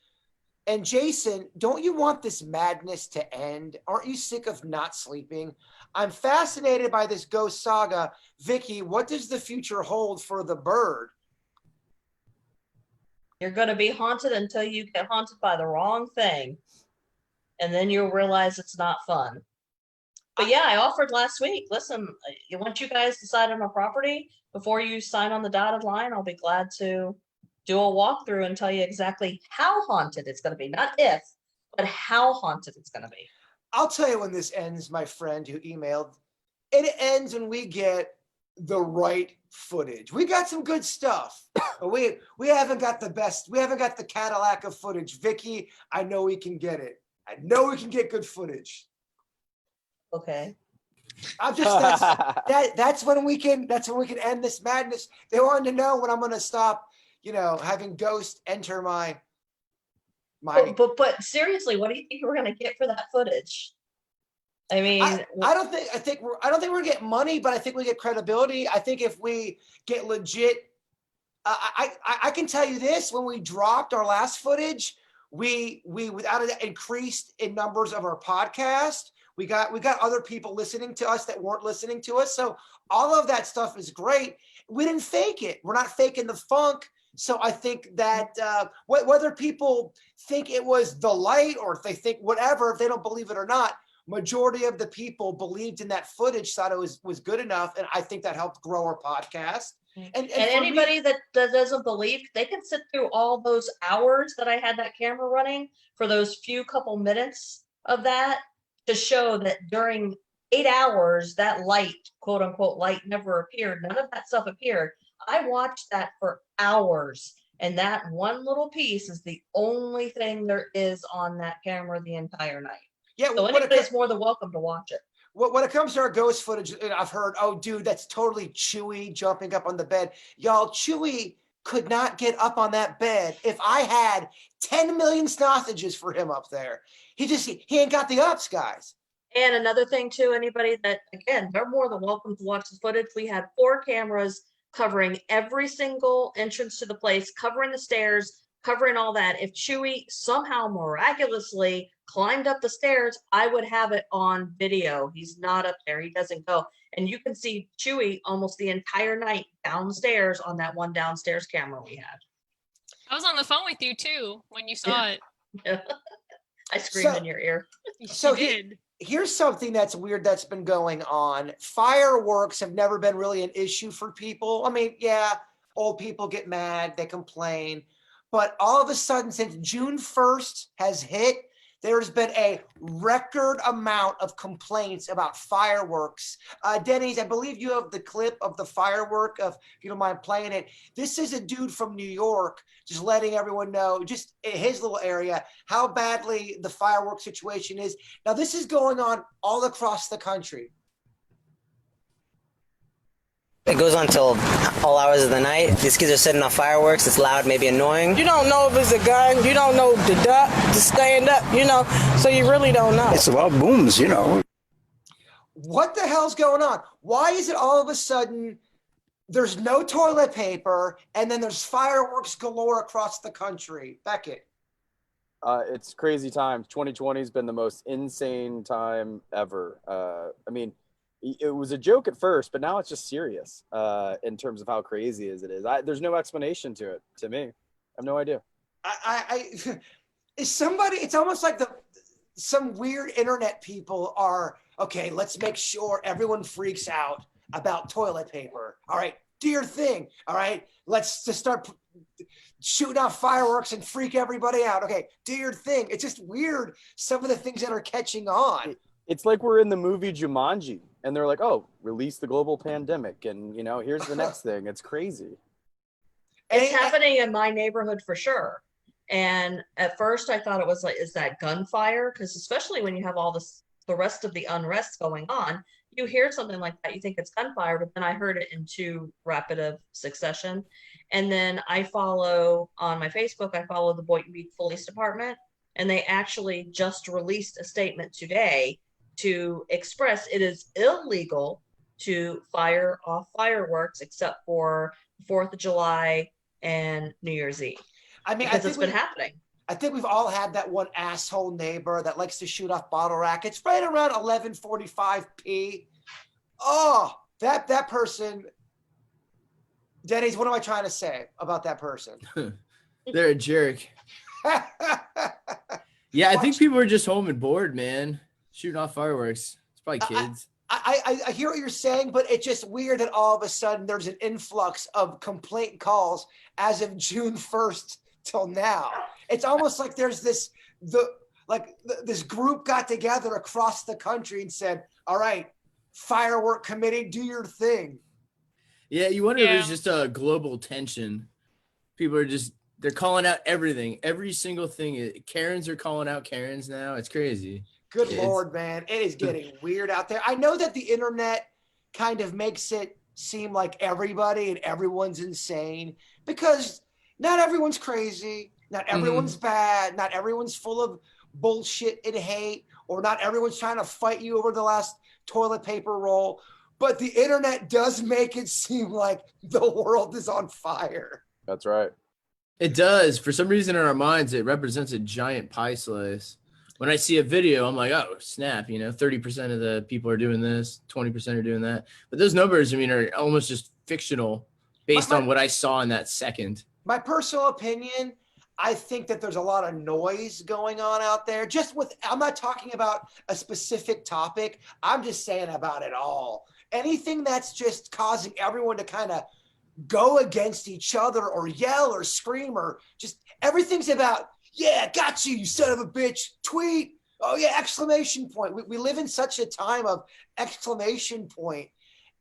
And Jason, don't you want this madness to end? Aren't you sick of not sleeping? I'm fascinated by this ghost saga. Vicky, what does the future hold for the bird? You're going to be haunted until you get haunted by the wrong thing. and then you'll realize it's not fun. But yeah, I offered last week. Listen, once you guys decide on a property, before you sign on the dotted line, I'll be glad to do a walkthrough and tell you exactly how haunted it's going to be. Not if, but how haunted it's going to be. I'll tell you when this ends, my friend who emailed. It ends when we get the right footage. We got some good stuff, but we haven't got the best. We haven't got the Cadillac of footage. Vicky, I know we can get it. I know we can get good footage. Okay. I'm just that's when we can end this madness. They wanted to know when I'm gonna stop, having ghosts enter my But seriously, what do you think we're gonna get for that footage? I mean, I don't think we're gonna get money, but I think we get credibility. I think if we get legit, I can tell you this: when we dropped our last footage, we without it increased in numbers of our podcast. We got other people listening to us that weren't listening to us. So all of that stuff is great. We didn't fake it. We're not faking the funk. So I think that whether people think it was the light or if they think whatever, if they don't believe it or not, majority of the people believed in that footage, thought it was good enough. And I think that helped grow our podcast. And anybody that doesn't believe, they can sit through all those hours that I had that camera running for those few couple minutes of that to show that during 8 hours, that light, quote unquote, light never appeared. None of that stuff appeared. I watched that for hours. And that one little piece is the only thing there is on that camera the entire night. Yeah, so anybody's more than welcome to watch it. When it comes to our ghost footage, I've heard, oh, dude, that's totally Chewy jumping up on the bed. Y'all, Chewy could not get up on that bed if I had 10 million sausages for him up there. He ain't got the ups, guys. And another thing too, anybody that, again, they're more than welcome to watch the footage. We had 4 cameras covering every single entrance to the place, covering the stairs, covering all that. If Chewy somehow miraculously climbed up the stairs, I would have it on video. He's not up there. He doesn't go. And you can see Chewy almost the entire night downstairs on that one downstairs camera we had. I was on the phone with you too when you saw it. I screamed in your ear. So here's something that's weird that's been going on. Fireworks have never been really an issue for people. I mean, yeah, old people get mad, they complain. But all of a sudden, since June 1st has hit, there's been a record amount of complaints about fireworks. Denny's, I believe you have the clip of the firework, if you don't mind playing it. This is a dude from New York, just letting everyone know, just in his little area, how badly the firework situation is. Now, this is going on all across the country. It goes on till all hours of the night. These kids are setting off fireworks. It's loud, maybe annoying. You don't know if it's a gun. You don't know to duck, to stand up, so you really don't know. It's about booms, What the hell's going on? Why is it all of a sudden there's no toilet paper and then there's fireworks galore across the country? Beckett. It's crazy times. 2020 has been the most insane time ever. I mean, it was a joke at first, but now it's just serious in terms of how crazy as it is. There's no explanation to it to me. I have no idea. Is somebody? It's almost like some weird internet people are okay. Let's make sure everyone freaks out about toilet paper. All right, do your thing. All right, let's just start shooting off fireworks and freak everybody out. Okay, do your thing. It's just weird. Some of the things that are catching on. It's like we're in the movie Jumanji. And they're like, oh, release the global pandemic. And, here's the next thing. It's crazy. It's happening in my neighborhood for sure. And at first I thought it was like, is that gunfire? Because especially when you have all the rest of the unrest going on, you hear something like that, you think it's gunfire, but then I heard it in too rapid of succession. And then I follow on my Facebook, I follow the Boynton Beach Police Department, and they actually just released a statement today to express it is illegal to fire off fireworks except for 4th of July and New Year's Eve. I mean, because it's been happening. I think we've all had that one asshole neighbor that likes to shoot off bottle rockets right around 11:45 p. Oh, that person. Denny's, what am I trying to say about that person? They're a jerk. Yeah, I think people are just home and bored, man. Shooting off fireworks. It's probably kids. I hear what you're saying, but it's just weird that all of a sudden there's an influx of complaint calls as of June 1st till now. It's almost like there's this group got together across the country and said, all right, firework committee, do your thing. Yeah, you wonder if it's just a global tension. People are they're calling out everything. Every single thing. Karens are calling out Karens now. It's crazy. Good Lord, man. It is getting weird out there. I know that the internet kind of makes it seem like everybody and everyone's insane because not everyone's crazy. Not everyone's bad. Not everyone's full of bullshit and hate, or not everyone's trying to fight you over the last toilet paper roll. But the internet does make it seem like the world is on fire. That's right. It does. For some reason in our minds, it represents a giant pie slice. When I see a video, I'm like, oh, snap, 30% of the people are doing this, 20% are doing that. But those numbers, are almost just fictional based on what I saw in that second. My personal opinion, I think that there's a lot of noise going on out there. I'm not talking about a specific topic. I'm just saying about it all. Anything that's just causing everyone to kind of go against each other or yell or scream or just everything's about, yeah, got you son of a bitch, tweet. Oh yeah, exclamation point. We live in such a time of exclamation point,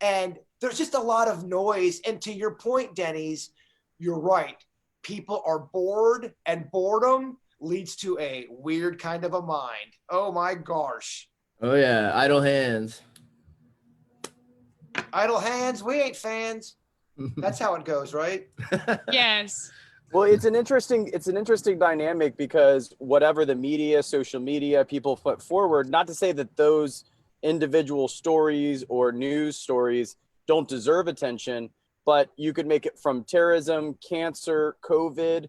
and there's just a lot of noise. And to your point, Denny's, you're right. People are bored, and boredom leads to a weird kind of a mind. Oh my gosh. Oh yeah, idle hands. Idle hands, we ain't fans. That's how it goes, right? Yes. Well, it's an interesting dynamic because whatever the media, social media, people put forward, not to say that those individual stories or news stories don't deserve attention, but you could make it from terrorism, cancer, COVID,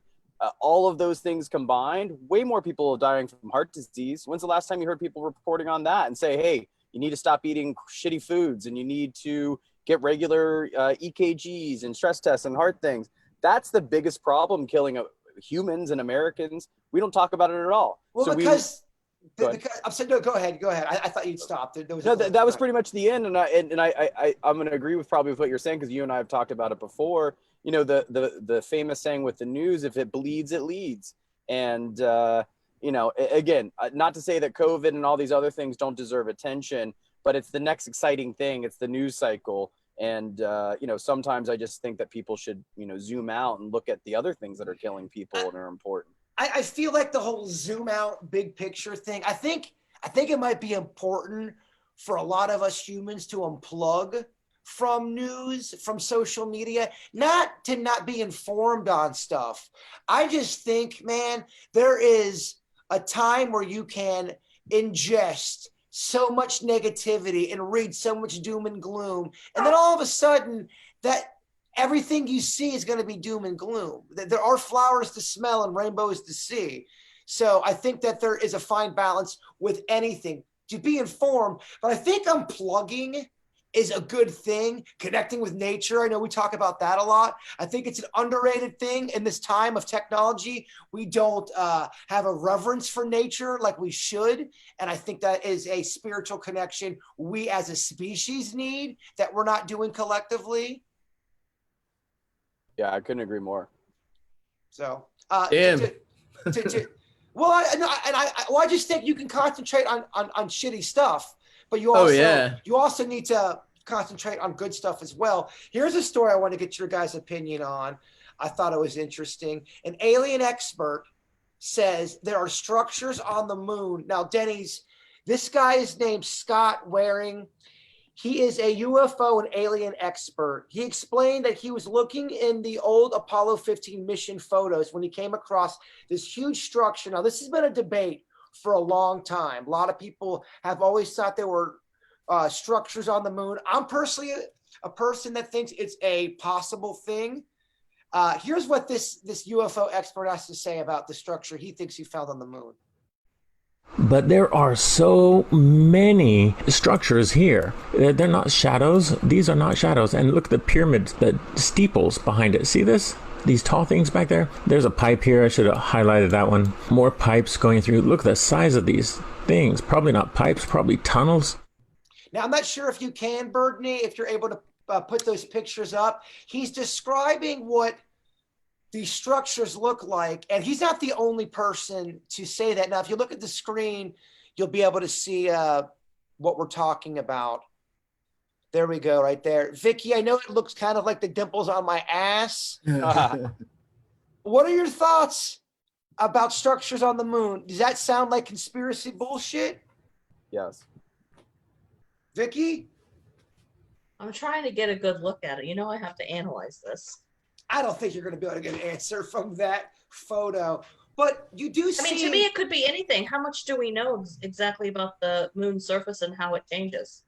all of those things combined, way more people are dying from heart disease. When's the last time you heard people reporting on that and say, hey, you need to stop eating shitty foods and you need to get regular EKGs and stress tests and heart things? That's the biggest problem killing humans and Americans. We don't talk about it at all. Well, so I'm saying, no, go ahead. I thought you'd stop. That was pretty much the end. And I'm going to agree with what you're saying, because you and I have talked about it before. The famous saying with the news, if it bleeds, it leads. And, again, not to say that COVID and all these other things don't deserve attention, but it's the next exciting thing. It's the news cycle. And, sometimes I just think that people should, zoom out and look at the other things that are killing people and are important. I feel like the whole zoom out big picture thing, I think it might be important for a lot of us humans to unplug from news, from social media, not to not be informed on stuff. I just think, man, there is a time where you can ingest so much negativity and read so much doom and gloom. And then all of a sudden that everything you see is going to be doom and gloom. There are flowers to smell and rainbows to see. So I think that there is a fine balance with anything to be informed, but I think unplugging is a good thing. Connecting with nature, I know we talk about that a lot. I think it's an underrated thing in this time of technology. We don't have a reverence for nature like we should. And I think that is a spiritual connection we as a species need that we're not doing collectively. Yeah, I couldn't agree more. So, damn. I just think you can concentrate on shitty stuff, but you also need to concentrate on good stuff as well. Here's a story I want to get your guys' opinion on. I thought it was interesting. An alien expert says there are structures on the moon. Now, Denny's, this guy is named Scott Waring. He is a UFO and alien expert. He explained that he was looking in the old Apollo 15 mission photos when he came across this huge structure. Now, this has been a debate for a long time. A lot of people have always thought there were structures on the moon. I'm personally a person that thinks it's a possible thing. Here's what this UFO expert has to say about the structure he thinks he found on the moon. But there are so many structures here. They're not shadows. These are not shadows. And look at the pyramids, the steeples behind it. See this? these tall things back there? There's a pipe here. I should have highlighted that one. More pipes going through. Look at the size of these things. Probably not pipes, probably tunnels. Now, I'm not sure if you can, Birdney, if you're able to put those pictures up. He's describing what these structures look like, and he's not the only person to say that. Now, if you look at the screen, you'll be able to see what we're talking about. There we go, right there. Vicky, I know it looks kind of like the dimples on my ass. What are your thoughts about structures on the moon? Does that sound like conspiracy bullshit? Yes. Vicky? I'm trying to get a good look at it. You know, I have to analyze this. I don't think you're going to be able to get an answer from that photo. But you do see... I mean, to me, it could be anything. How much do we know exactly about the moon's surface and how it changes?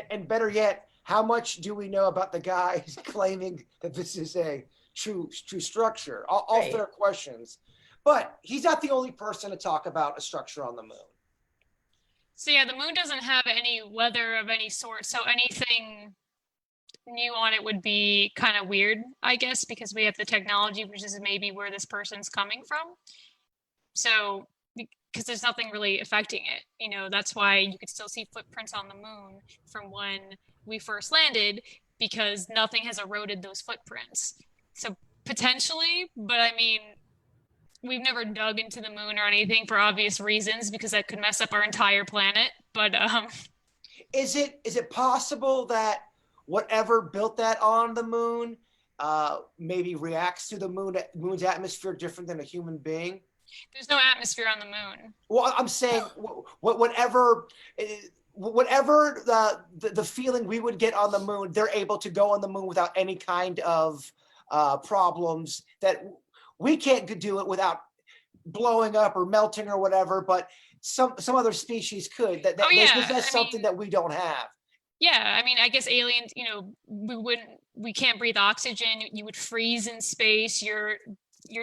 And better yet, how much do we know about the guy who's claiming that this is a true structure? All Right. fair questions. But he's not the only person to talk about a structure on the moon. So yeah, the moon doesn't have any weather of any sort, so anything new on it would be kind of weird, I guess, because we have the technology, which is maybe where this person's coming from. So, because there's nothing really affecting it, you know, that's why you could still see footprints on the moon from when we first landed, because nothing has eroded those footprints. So potentially, but I mean, we've never dug into the moon or anything for obvious reasons, because that could mess up our entire planet. But Is it possible that whatever built that on the moon maybe reacts to the moon's atmosphere different than a human being? there's no atmosphere on the moon. Well, I'm saying whatever the feeling we would get on the moon, they're able to go on the moon without any kind of problems that we can't do it without blowing up or melting or whatever, but some other species could. That that's something that we don't have. Yeah, I mean, I guess aliens, you know, we can't breathe oxygen. You would freeze in space. Your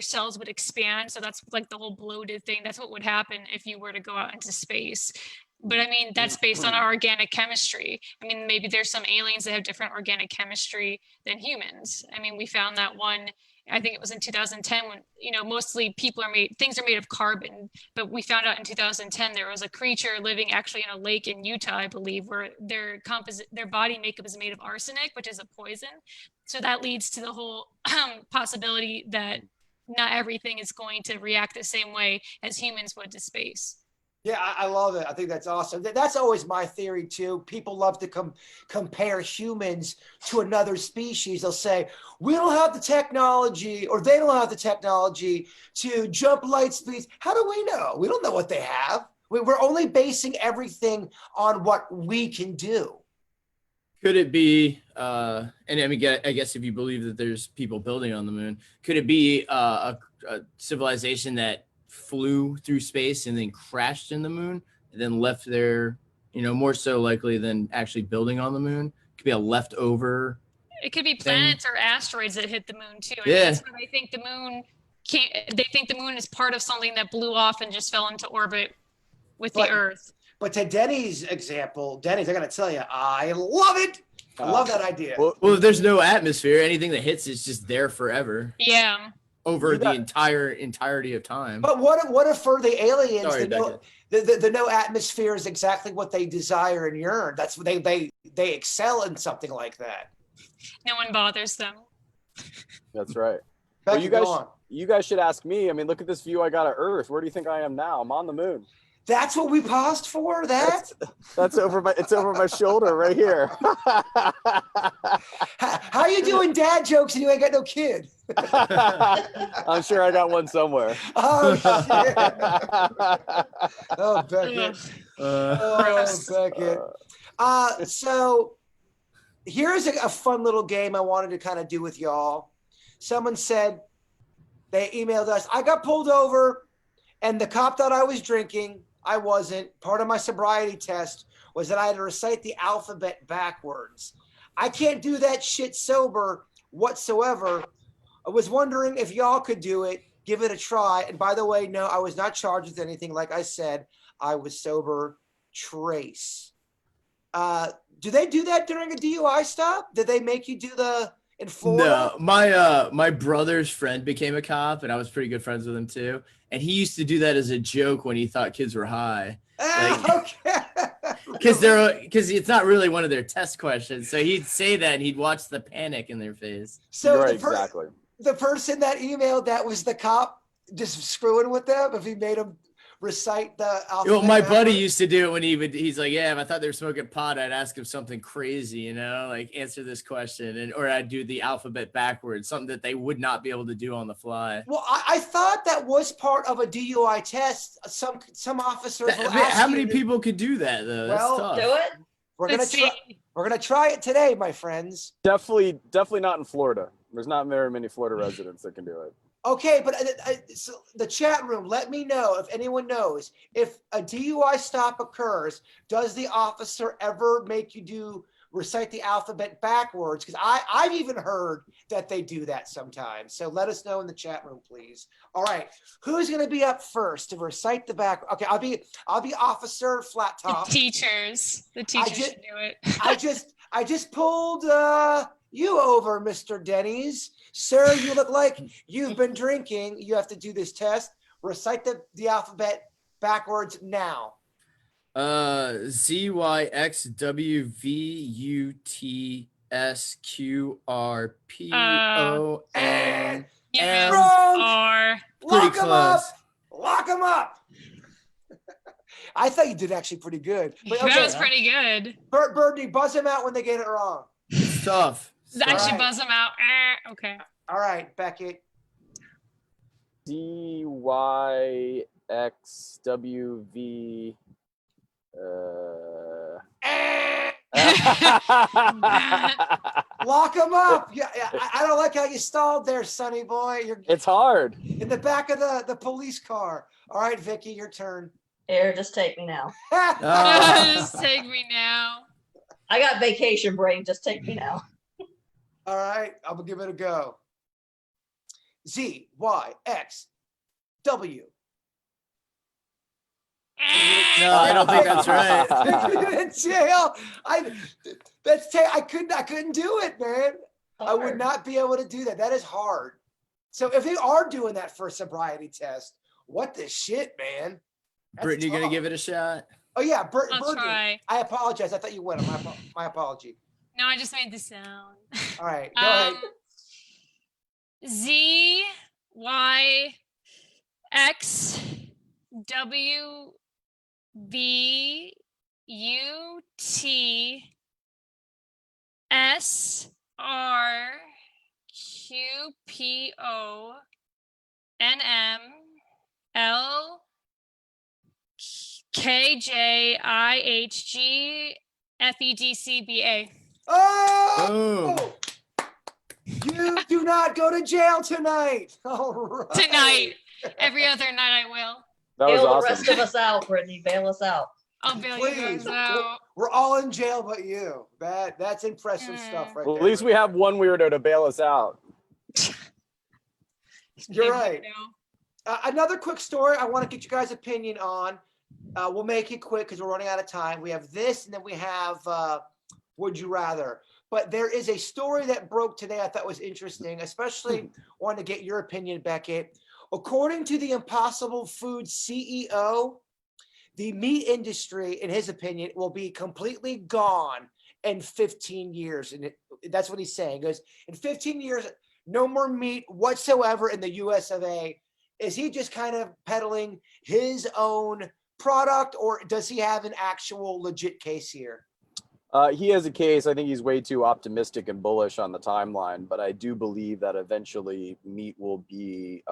cells would expand. So that's like the whole bloated thing. That's what would happen if you were to go out into space. But I mean, that's based on our organic chemistry. I mean, maybe there's some aliens that have different organic chemistry than humans. I mean, we found that one, I think it was in 2010 when, you know, mostly things are made of carbon, but we found out in 2010 there was a creature living actually in a lake in Utah, I believe, where their body makeup is made of arsenic, which is a poison. So that leads to the whole possibility that not everything is going to react the same way as humans would to space. Yeah, I love it. I think that's awesome. That's always my theory too. People love to compare humans to another species. They'll say, we don't have the technology, or they don't have the technology to jump light speeds. How do we know? We don't know what they have. We're only basing everything on what we can do. Could it be, and I mean, I guess if you believe that there's people building on the moon, could it be a civilization that flew through space and then crashed in the moon and then left there, you know, more so likely than actually building on the moon? It could be a leftover. It could be planets or asteroids that hit the moon too. I Yeah. mean, that's why they think the moon they think the moon is part of something that blew off and just fell into orbit with the Earth. But to Denny's example, I got to tell you, I love it. I love that idea. Well, if there's no atmosphere, anything that hits is just there forever. Yeah. Over the entirety of time. But what if for the aliens, Sorry, the no atmosphere is exactly what they desire and yearn? That's what they excel in, something like that. No one bothers them. That's right. Becky, Well, you guys should ask me. I mean, look at this view I got of Earth. Where do you think I am now? I'm on the moon. That's what we paused for. That's over my shoulder right here. How you doing dad jokes and you ain't got no kid? I'm sure I got one somewhere. Oh shit. Oh Beckett. Beckett. So here's a fun little game I wanted to kind of do with y'all. Someone said, they emailed us, I got pulled over and the cop thought I was drinking. I wasn't. Part of my sobriety test was that I had to recite the alphabet backwards. I can't do that shit sober whatsoever. I was wondering if y'all could do it, give it a try. And by the way, no, I was not charged with anything. Like I said, I was sober. Trace. Do they do that during a DUI stop? Did they make you do the in Florida? No, my brother's friend became a cop, and I was pretty good friends with him too. And he used to do that as a joke when he thought kids were high, Okay. because it's not really one of their test questions. So he'd say that, and he'd watch the panic in their face. So Right, exactly. the person that emailed that was the cop just screwing with them if he made them recite the alphabet. Well, my buddy backwards? used to do it when he's like, yeah, if I thought they were smoking pot, I'd ask him something crazy, like answer this question, or I'd do the alphabet backwards, something that they would not be able to do on the fly. Well, I thought that was part of a DUI test. Some officers will ask How you many to- people could do that though? That's Well, tough. Do it. We're gonna Let's try. see. We're gonna try it today, my friends. Definitely not in Florida. There's not very many Florida residents that can do it. Okay, but so the chat room, let me know if anyone knows if a DUI stop occurs. Does the officer ever make you recite the alphabet backwards? Because I've even heard that they do that sometimes. So let us know in the chat room, please. All right, who's going to be up first to recite the back? Okay, I'll be Officer Flat Top. The teachers should do it. I just pulled you over, Mr. Denny's. Sir, you look like you've been drinking. You have to do this test. Recite the alphabet backwards now. ZYXWVUTSQRPON. Humans Wrong! are. Lock Pretty him up! close. Lock him up! I thought you did actually pretty good. But That was pretty good. Birdie, buzz him out when they get it wrong. It's tough. Actually, Alright. buzz them out. Okay. All right, Beckett. DYXWV. Lock him up. Yeah, I don't like how you stalled there, Sonny boy. You're It's hard. in the back of the police car. All right, Vicky, your turn. Here, just take me now. Just take me now. I got vacation brain. Just take me now. All right, I'm gonna give it a go. ZYXW. No, I don't think that's right. In jail. I couldn't do it, man. I would not be able to do that. That is hard. So if they are doing that for a sobriety test, what the shit, man? That's Brittany, you gonna tough. give it a shot? Oh yeah, I'll Birdie. try. I apologize. I thought you would. My apology. No, I just made the sound. All right, go ahead. ZYXWVUTSRQPONMLKJIHGFEDCBA. Oh! You do not go to jail tonight. All right. Tonight. Every other night I will. That was Bail the awesome. rest of us out, Brittany. Bail us out. I'll bail you Please. guys out. We're all in jail but you. That's impressive stuff right Well, there. at least we have one weirdo to bail us out. You're right. You know? Another quick story I want to get you guys' opinion on. We'll make it quick because we're running out of time. We have this and then we have Would You Rather. But there is a story that broke today I thought was interesting, especially wanted to get your opinion, Beckett. According to the Impossible Foods CEO, the meat industry, in his opinion, will be completely gone in 15 years. And that's what he's saying. He goes, in 15 years, no more meat whatsoever in the US of A. Is he just kind of peddling his own product, or does he have an actual legit case here? He has a case. I think he's way too optimistic and bullish on the timeline, but I do believe that eventually meat will be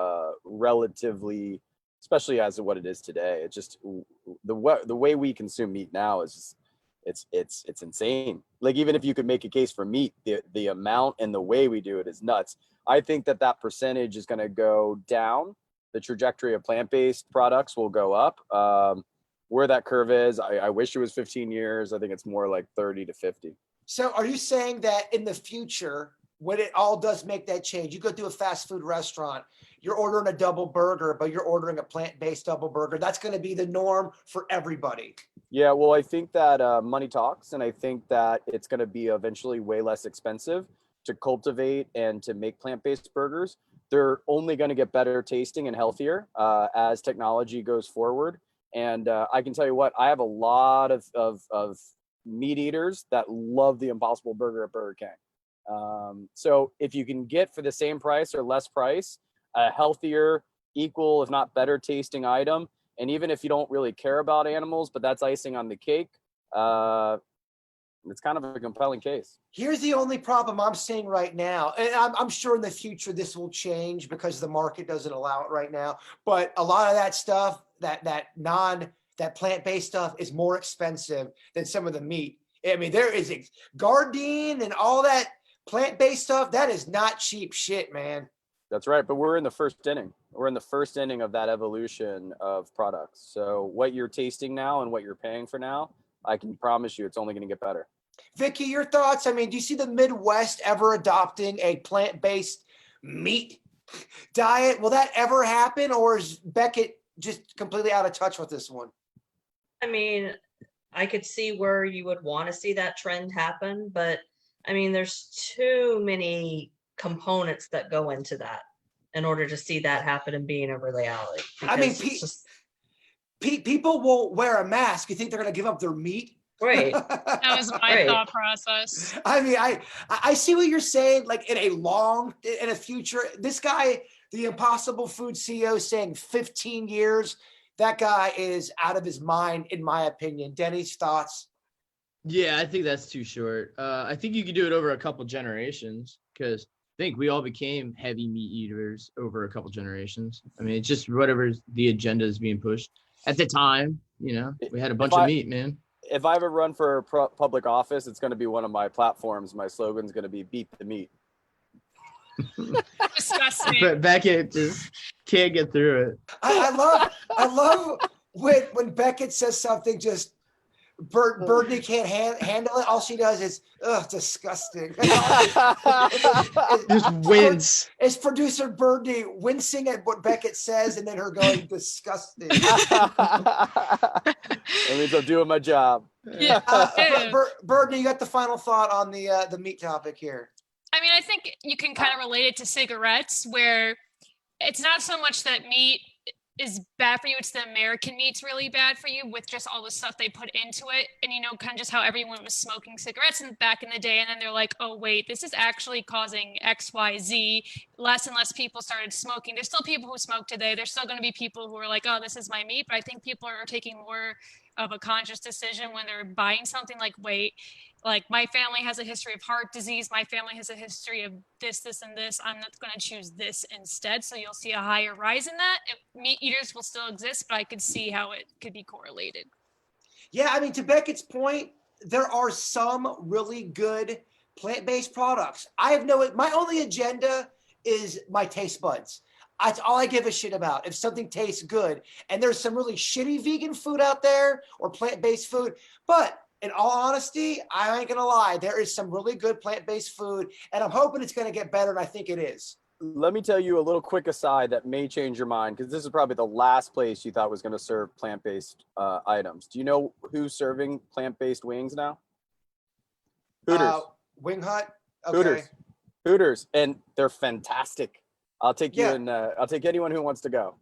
relatively, especially as to what it is today. It's just the way we consume meat now is just, it's insane. Like, even if you could make a case for meat, the amount and the way we do it is nuts. I think that percentage is going to go down. The trajectory of plant-based products will go up. Where that curve is, I wish it was 15 years. I think it's more like 30 to 50. So are you saying that in the future, when it all does make that change, you go to a fast food restaurant, you're ordering a double burger, but you're ordering a plant-based double burger. That's going to be the norm for everybody. Yeah, well, I think that money talks, and I think that it's going to be eventually way less expensive to cultivate and to make plant-based burgers, they're only going to get better tasting and healthier as technology goes forward. And I can tell you what, I have a lot of meat eaters that love the Impossible Burger at Burger King. So if you can get for the same price or less price, a healthier, equal, if not better tasting item, and even if you don't really care about animals, but that's icing on the cake, it's kind of a compelling case. Here's the only problem I'm seeing right now, and I'm sure in the future this will change because the market doesn't allow it right now. But a lot of that stuff, that plant-based stuff, is more expensive than some of the meat. I mean, there is Gardein and all that plant-based stuff. That is not cheap shit, man. That's right, but we're in the first inning. We're in the first inning of that evolution of products. So what you're tasting now and what you're paying for now, I can promise you it's only going to get better. Vicky, your thoughts? I mean, do you see the Midwest ever adopting a plant-based meat diet? Will that ever happen, or is Beckett just completely out of touch with this one? I mean, I could see where you would want to see that trend happen, but I mean, there's too many components that go into that in order to see that happen and being a reality. I mean, people will wear a mask. You think they're going to give up their meat? Right. That was my thought process. I mean, I see what you're saying. Like in a future, this guy, the Impossible Food CEO, is saying 15 years. That guy is out of his mind, in my opinion. Denny's thoughts? Yeah, I think that's too short. I think you could do it over a couple generations, because I think we all became heavy meat eaters over a couple generations. I mean, it's just whatever the agenda is being pushed at the time. You know, we had a bunch of meat, man. If I ever run for public office, it's going to be one of my platforms. My slogan is going to be "Beat the Meat." Disgusting. But Beckett just can't get through it. I love when Beckett says something just Birdie can't handle it. All she does is disgusting. Just wince. It's producer Birdie wincing at what Beckett says and then her going disgusting. That means I'm doing my job. Yeah. Birdie, you got the final thought on the meat topic here. I mean, I think you can kind of relate it to cigarettes, where it's not so much that meat is bad for you, it's the American meat's really bad for you with just all the stuff they put into it. And you know, kind of just how everyone was smoking cigarettes back in the day, and then they're like, oh wait, this is actually causing XYZ. Less and less people started smoking. There's still people who smoke today. There's still going to be people who are like, oh, this is my meat. But I think people are taking more of a conscious decision when they're buying something, like, wait, like my family has a history of heart disease, my family has a history of this and this, I'm not going to choose this instead. So you'll see a higher rise in that. Meat eaters will still exist, but I could see how it could be correlated. Yeah, I mean, to Beckett's point, there are some really good plant-based products. My only agenda is my taste buds. That's all I give a shit about. If something tastes good, and there's some really shitty vegan food out there or plant-based food, but in all honesty, I ain't gonna lie, there is some really good plant-based food, and I'm hoping it's gonna get better, and I think it is. Let me tell you a little quick aside that may change your mind, because this is probably the last place you thought was going to serve plant-based items. Do you know who's serving plant-based wings now? Hooters. Wing Hut? Okay. Hooters, and they're fantastic. I'll take you and I'll take anyone who wants to go.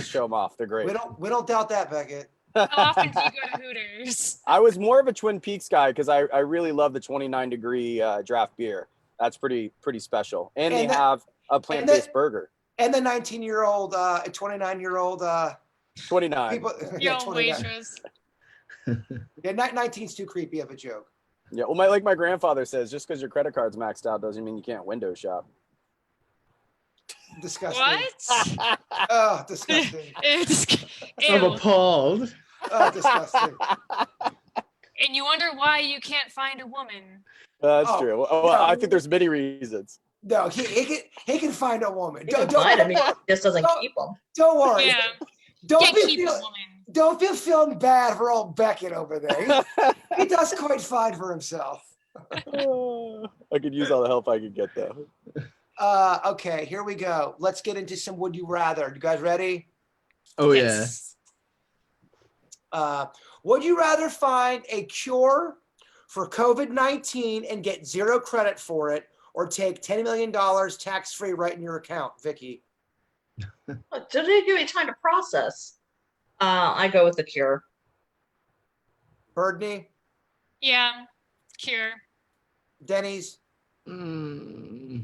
Show them off. They're great. We don't doubt that, Beckett. How often do you go to Hooters? I was more of a Twin Peaks guy because I really love the 29-degree draft beer. That's pretty special. And they have a plant-based burger. And the 19-year-old, 29-year-old 29. people. Yo, waitress. Yeah, 19's too creepy of a joke. Yeah, well, like my grandfather says, just because your credit card's maxed out doesn't mean you can't window shop. Disgusting. What? Oh, disgusting. I'm appalled. Oh, disgusting. And you wonder why you can't find a woman. That's true. Oh, no. I think there's many reasons. No, he can find a woman. He can find him, he just doesn't keep them. Don't worry. Yeah. Don't Can't be feeling bad for old Beckett over there. He does quite fine for himself. I could use all the help I could get, though. Okay, here we go. Let's get into some Would You Rather. You guys ready? Oh, Yes. Would you rather find a cure for COVID-19 and get zero credit for it, or take $10 million tax-free right in your account, Vicky? But did they give me time to process? I go with the cure. Birdney, Yeah, cure. Denny's. I'll do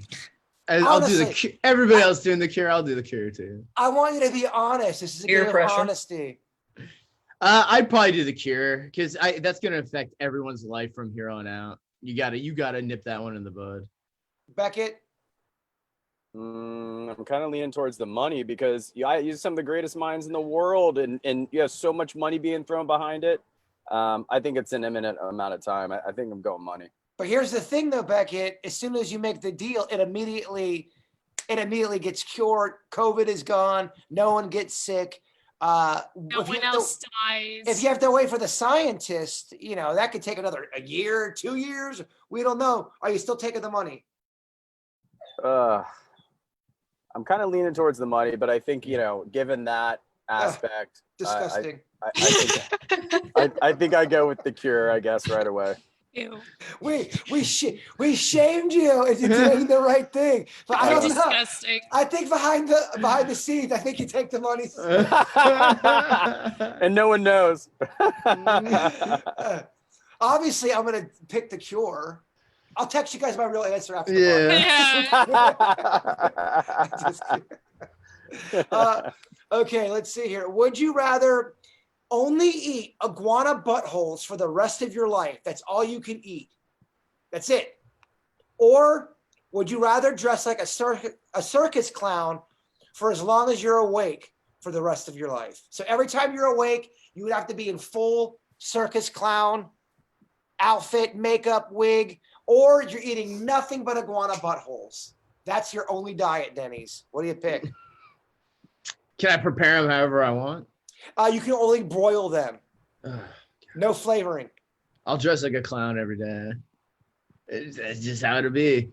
the Honestly, everybody else doing the cure. I'll do the cure too. I want you to be honest. This is a Peer game of pressure. honesty. I'd probably do the cure because that's gonna affect everyone's life from here on out. You gotta nip that one in the bud. Beckett, I'm kind of leaning towards the money because I use some of the greatest minds in the world, and you have so much money being thrown behind it. I think it's an imminent amount of time. I think I'm going money. but here's the thing though, Beckett. As soon as you make the deal, it immediately gets cured. COVID is gone. No one gets sick. No one else dies. If you have to wait for the scientist, that could take a year, 2 years. We don't know. Are you still taking the money? I'm kind of leaning towards the money, but I think, given that aspect, Disgusting. I think I go with the cure, I guess, right away. Ew. We shamed you into doing the right thing. But I don't know. Disgusting. I think behind the scenes, I think you take the money. And no one knows. Obviously, I'm gonna pick the cure. I'll text you guys my real answer after. Just kidding. Okay, let's see here. Would you rather only eat iguana buttholes for the rest of your life? That's all you can eat. That's it. Or would you rather dress like a circus clown for as long as you're awake for the rest of your life? So every time you're awake, you would have to be in full circus clown outfit, makeup, wig, or you're eating nothing but iguana buttholes. That's your only diet, Denny's. What do you pick? Can I prepare them however I want? You can only broil them. No flavoring. I'll dress like a clown every day. That's just how it'll be.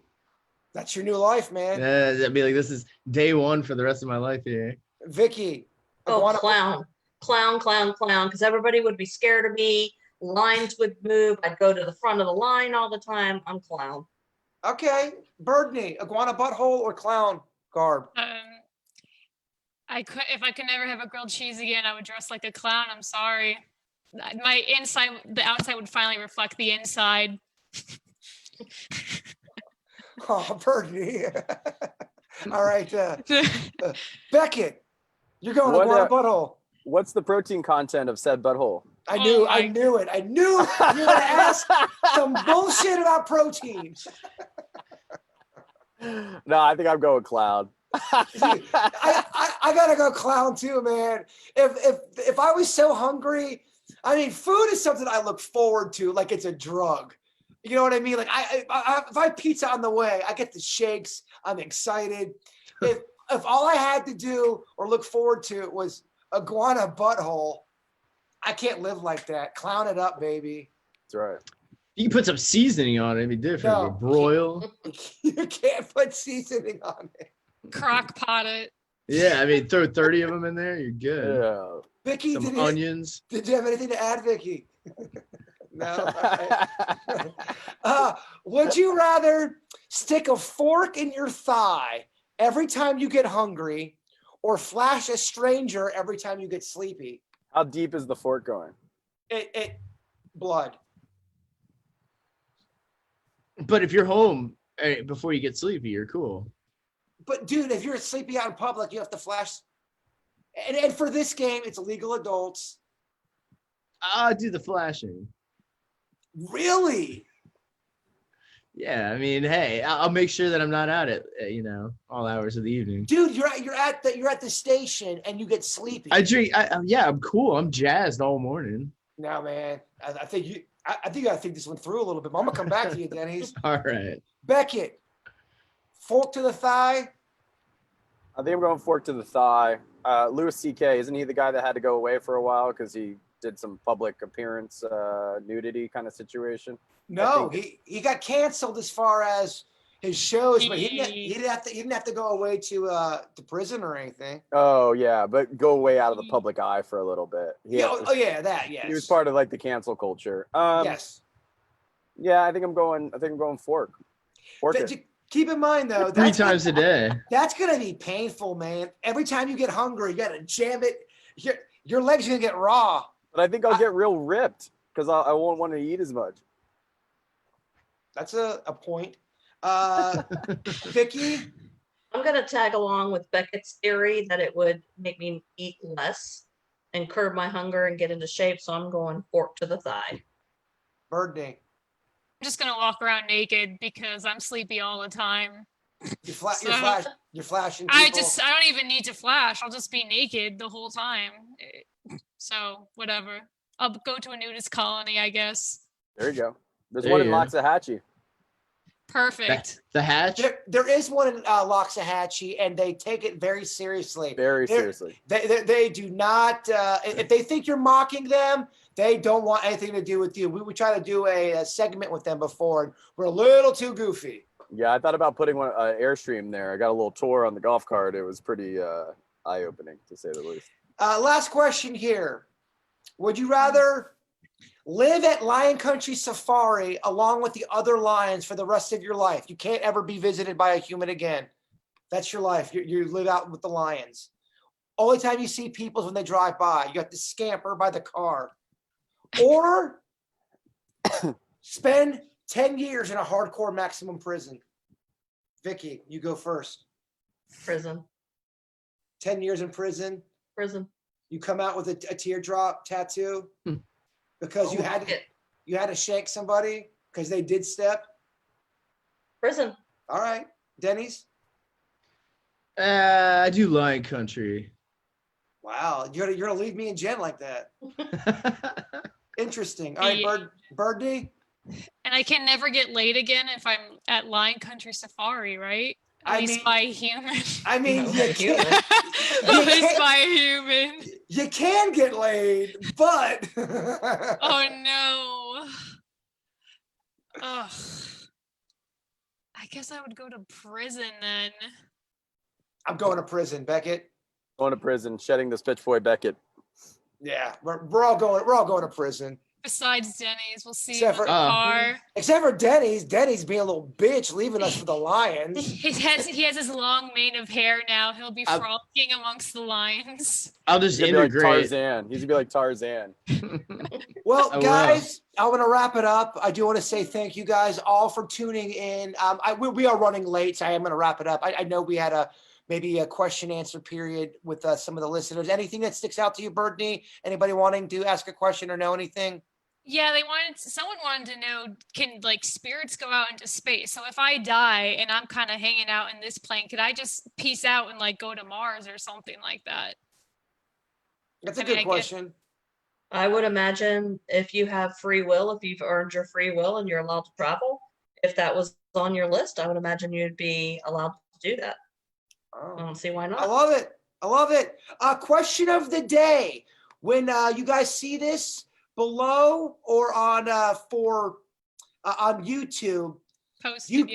That's your new life, man. That'd be like, this is day one for the rest of my life here. Vicky. Oh, clown, because everybody would be scared of me. Lines would move. I'd go to the front of the line all the time. I'm clown. Okay. Birdney, iguana butthole or clown garb? If I could never have a grilled cheese again, I would dress like a clown. I'm sorry. My inside, the outside would finally reflect the inside. Oh, Birdney. All right. Beckett, you're going iguana butthole. What's the protein content of said butthole? I knew it. I knew you were going to ask some bullshit about protein. No, I think I'm going clown. I gotta go clown too, man. If I was so hungry, I mean, food is something I look forward to, like it's a drug. You know what I mean? Like if I have pizza on the way, I get the shakes. I'm excited. If all I had to do or look forward to was iguana butthole, I can't live like that. Clown it up, baby. That's right. You can put some seasoning on it. It'd be different. No. Broil. You can't put seasoning on it. Crock pot it. Yeah, I mean, throw 30 of them in there. You're good. Yeah. Vicky, Some onions. Did you have anything to add, Vicky? No. Would you rather stick a fork in your thigh every time you get hungry, or flash a stranger every time you get sleepy? How deep is the fork going? It blood. But if you're home before you get sleepy, you're cool. But dude, if you're sleepy out in public, you have to flash. And for this game, it's legal adults. I'll do the flashing. Really? Yeah, I mean, hey, I'll make sure that I'm not out at all hours of the evening. Dude, you're at the station and you get sleepy. I drink. I'm cool. I'm jazzed all morning. No, man. I think you gotta think this one through a little bit. I'm gonna come back to you, Denny's. All right. Beckett, fork to the thigh. I think I'm going fork to the thigh. Louis C.K., isn't he the guy that had to go away for a while because he did some public appearance nudity kind of situation? No, he got canceled as far as his shows, but he didn't have to go away to prison or anything. Oh yeah, but go way out of the public eye for a little bit. Yes. He was part of like the cancel culture. Yes. Yeah, I think I'm going fork. Fork it. Keep in mind though, 3 times a day. that's gonna be painful, man. Every time you get hungry, you gotta jam it. Your legs are gonna get raw. But I think I'll get real ripped because I won't want to eat as much. That's a point. Vicky, I'm going to tag along with Beckett's theory that it would make me eat less and curb my hunger and get into shape. So I'm going fork to the thigh. Birdie, I'm just gonna walk around naked because I'm sleepy all the time. you're flashing. I People. don't even need to flash. I'll just be naked the whole time. So whatever. I'll go to a nudist colony, I guess. There you go. There's There one you in go. Loxahatchee. Perfect. The hatch. There is one in Loxahatchee, and they take it very seriously. Very seriously. They do not. If they think you're mocking them, they don't want anything to do with you. We try to do a segment with them before, and we're a little too goofy. Yeah, I thought about putting one Airstream there. I got a little tour on the golf cart. It was pretty eye-opening, to say the least. Last question here. Would you rather live at Lion Country Safari along with the other lions for the rest of your life? You can't ever be visited by a human again. That's your life. You live out with the lions. Only time you see people is when they drive by. You have to scamper by the car. Or spend 10 years in a hardcore maximum prison. Vicky, you go first. Prison. 10 years in prison. Prison. You come out with a teardrop tattoo because you had to shank somebody because they did step. Prison. All right, Denny's. I do Lion Country. Wow, you're gonna leave me and Jen like that. Interesting. All right, Birdie. And I can never get laid again if I'm at Lion Country Safari, right? At least by a human. I mean, At least by a human. You can get laid, but Oh no. Ugh. I guess I would go to prison then. I'm going to prison, Beckett. Going to prison, shedding the Spitch Boy Beckett. Yeah, we're all going to prison. Besides Denny's, we'll see Except him in the car. Except for Denny's. Denny's being a little bitch, leaving us for the lions. He has his long mane of hair now. He'll be frolicking amongst the lions. I'll just He's gonna be like integrate. Tarzan. He's gonna be like Tarzan. Well, I will. guys, I want to wrap it up. I do want to say thank you guys all for tuning in. We are running late, so I am going to wrap it up. I know we had maybe a question answer period with some of the listeners. Anything that sticks out to you, Birdie? Anybody wanting to ask a question or know anything? Yeah, someone wanted to know, can like spirits go out into space? So if I die and I'm kind of hanging out in this plane, could I just peace out and like go to Mars or something like that? That's a good question. I would imagine if you have free will, if you've earned your free will and you're allowed to travel, if that was on your list, I would imagine you'd be allowed to do that. Oh. I don't see why not. I love it. Question of the day. When you guys see this below or on YouTube, posted,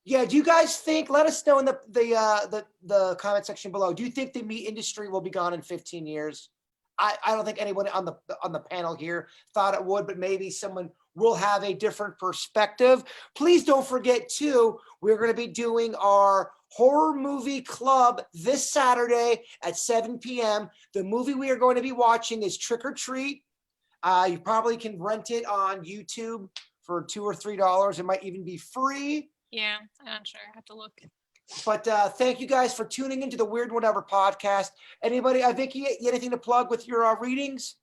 yeah. Do you guys think? Let us know in the comment section below. Do you think the meat industry will be gone in 15 years? I don't think anyone on the panel here thought it would, but maybe someone will have a different perspective. Please don't forget too, we're going to be doing our horror movie club this Saturday at 7 p.m. The movie we are going to be watching is Trick or Treat. You probably can rent it on YouTube for $2 or $3. It might even be free. Yeah, I'm not sure. I have to look. But thank you guys for tuning into the Weird Whatever podcast. Anybody, Vicky, anything to plug with your readings?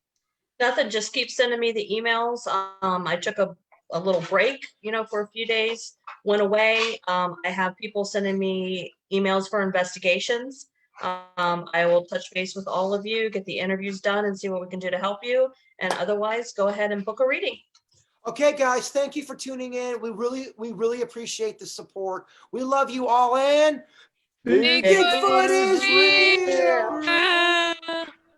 Nothing. Just keep sending me the emails. I took a little break, for a few days, went away. I have people sending me emails for investigations. I will touch base with all of you, get the interviews done and see what we can do to help you. And otherwise, go ahead and book a reading. Okay, guys, thank you for tuning in. We really appreciate the support. We love you all, and Bigfoot is real.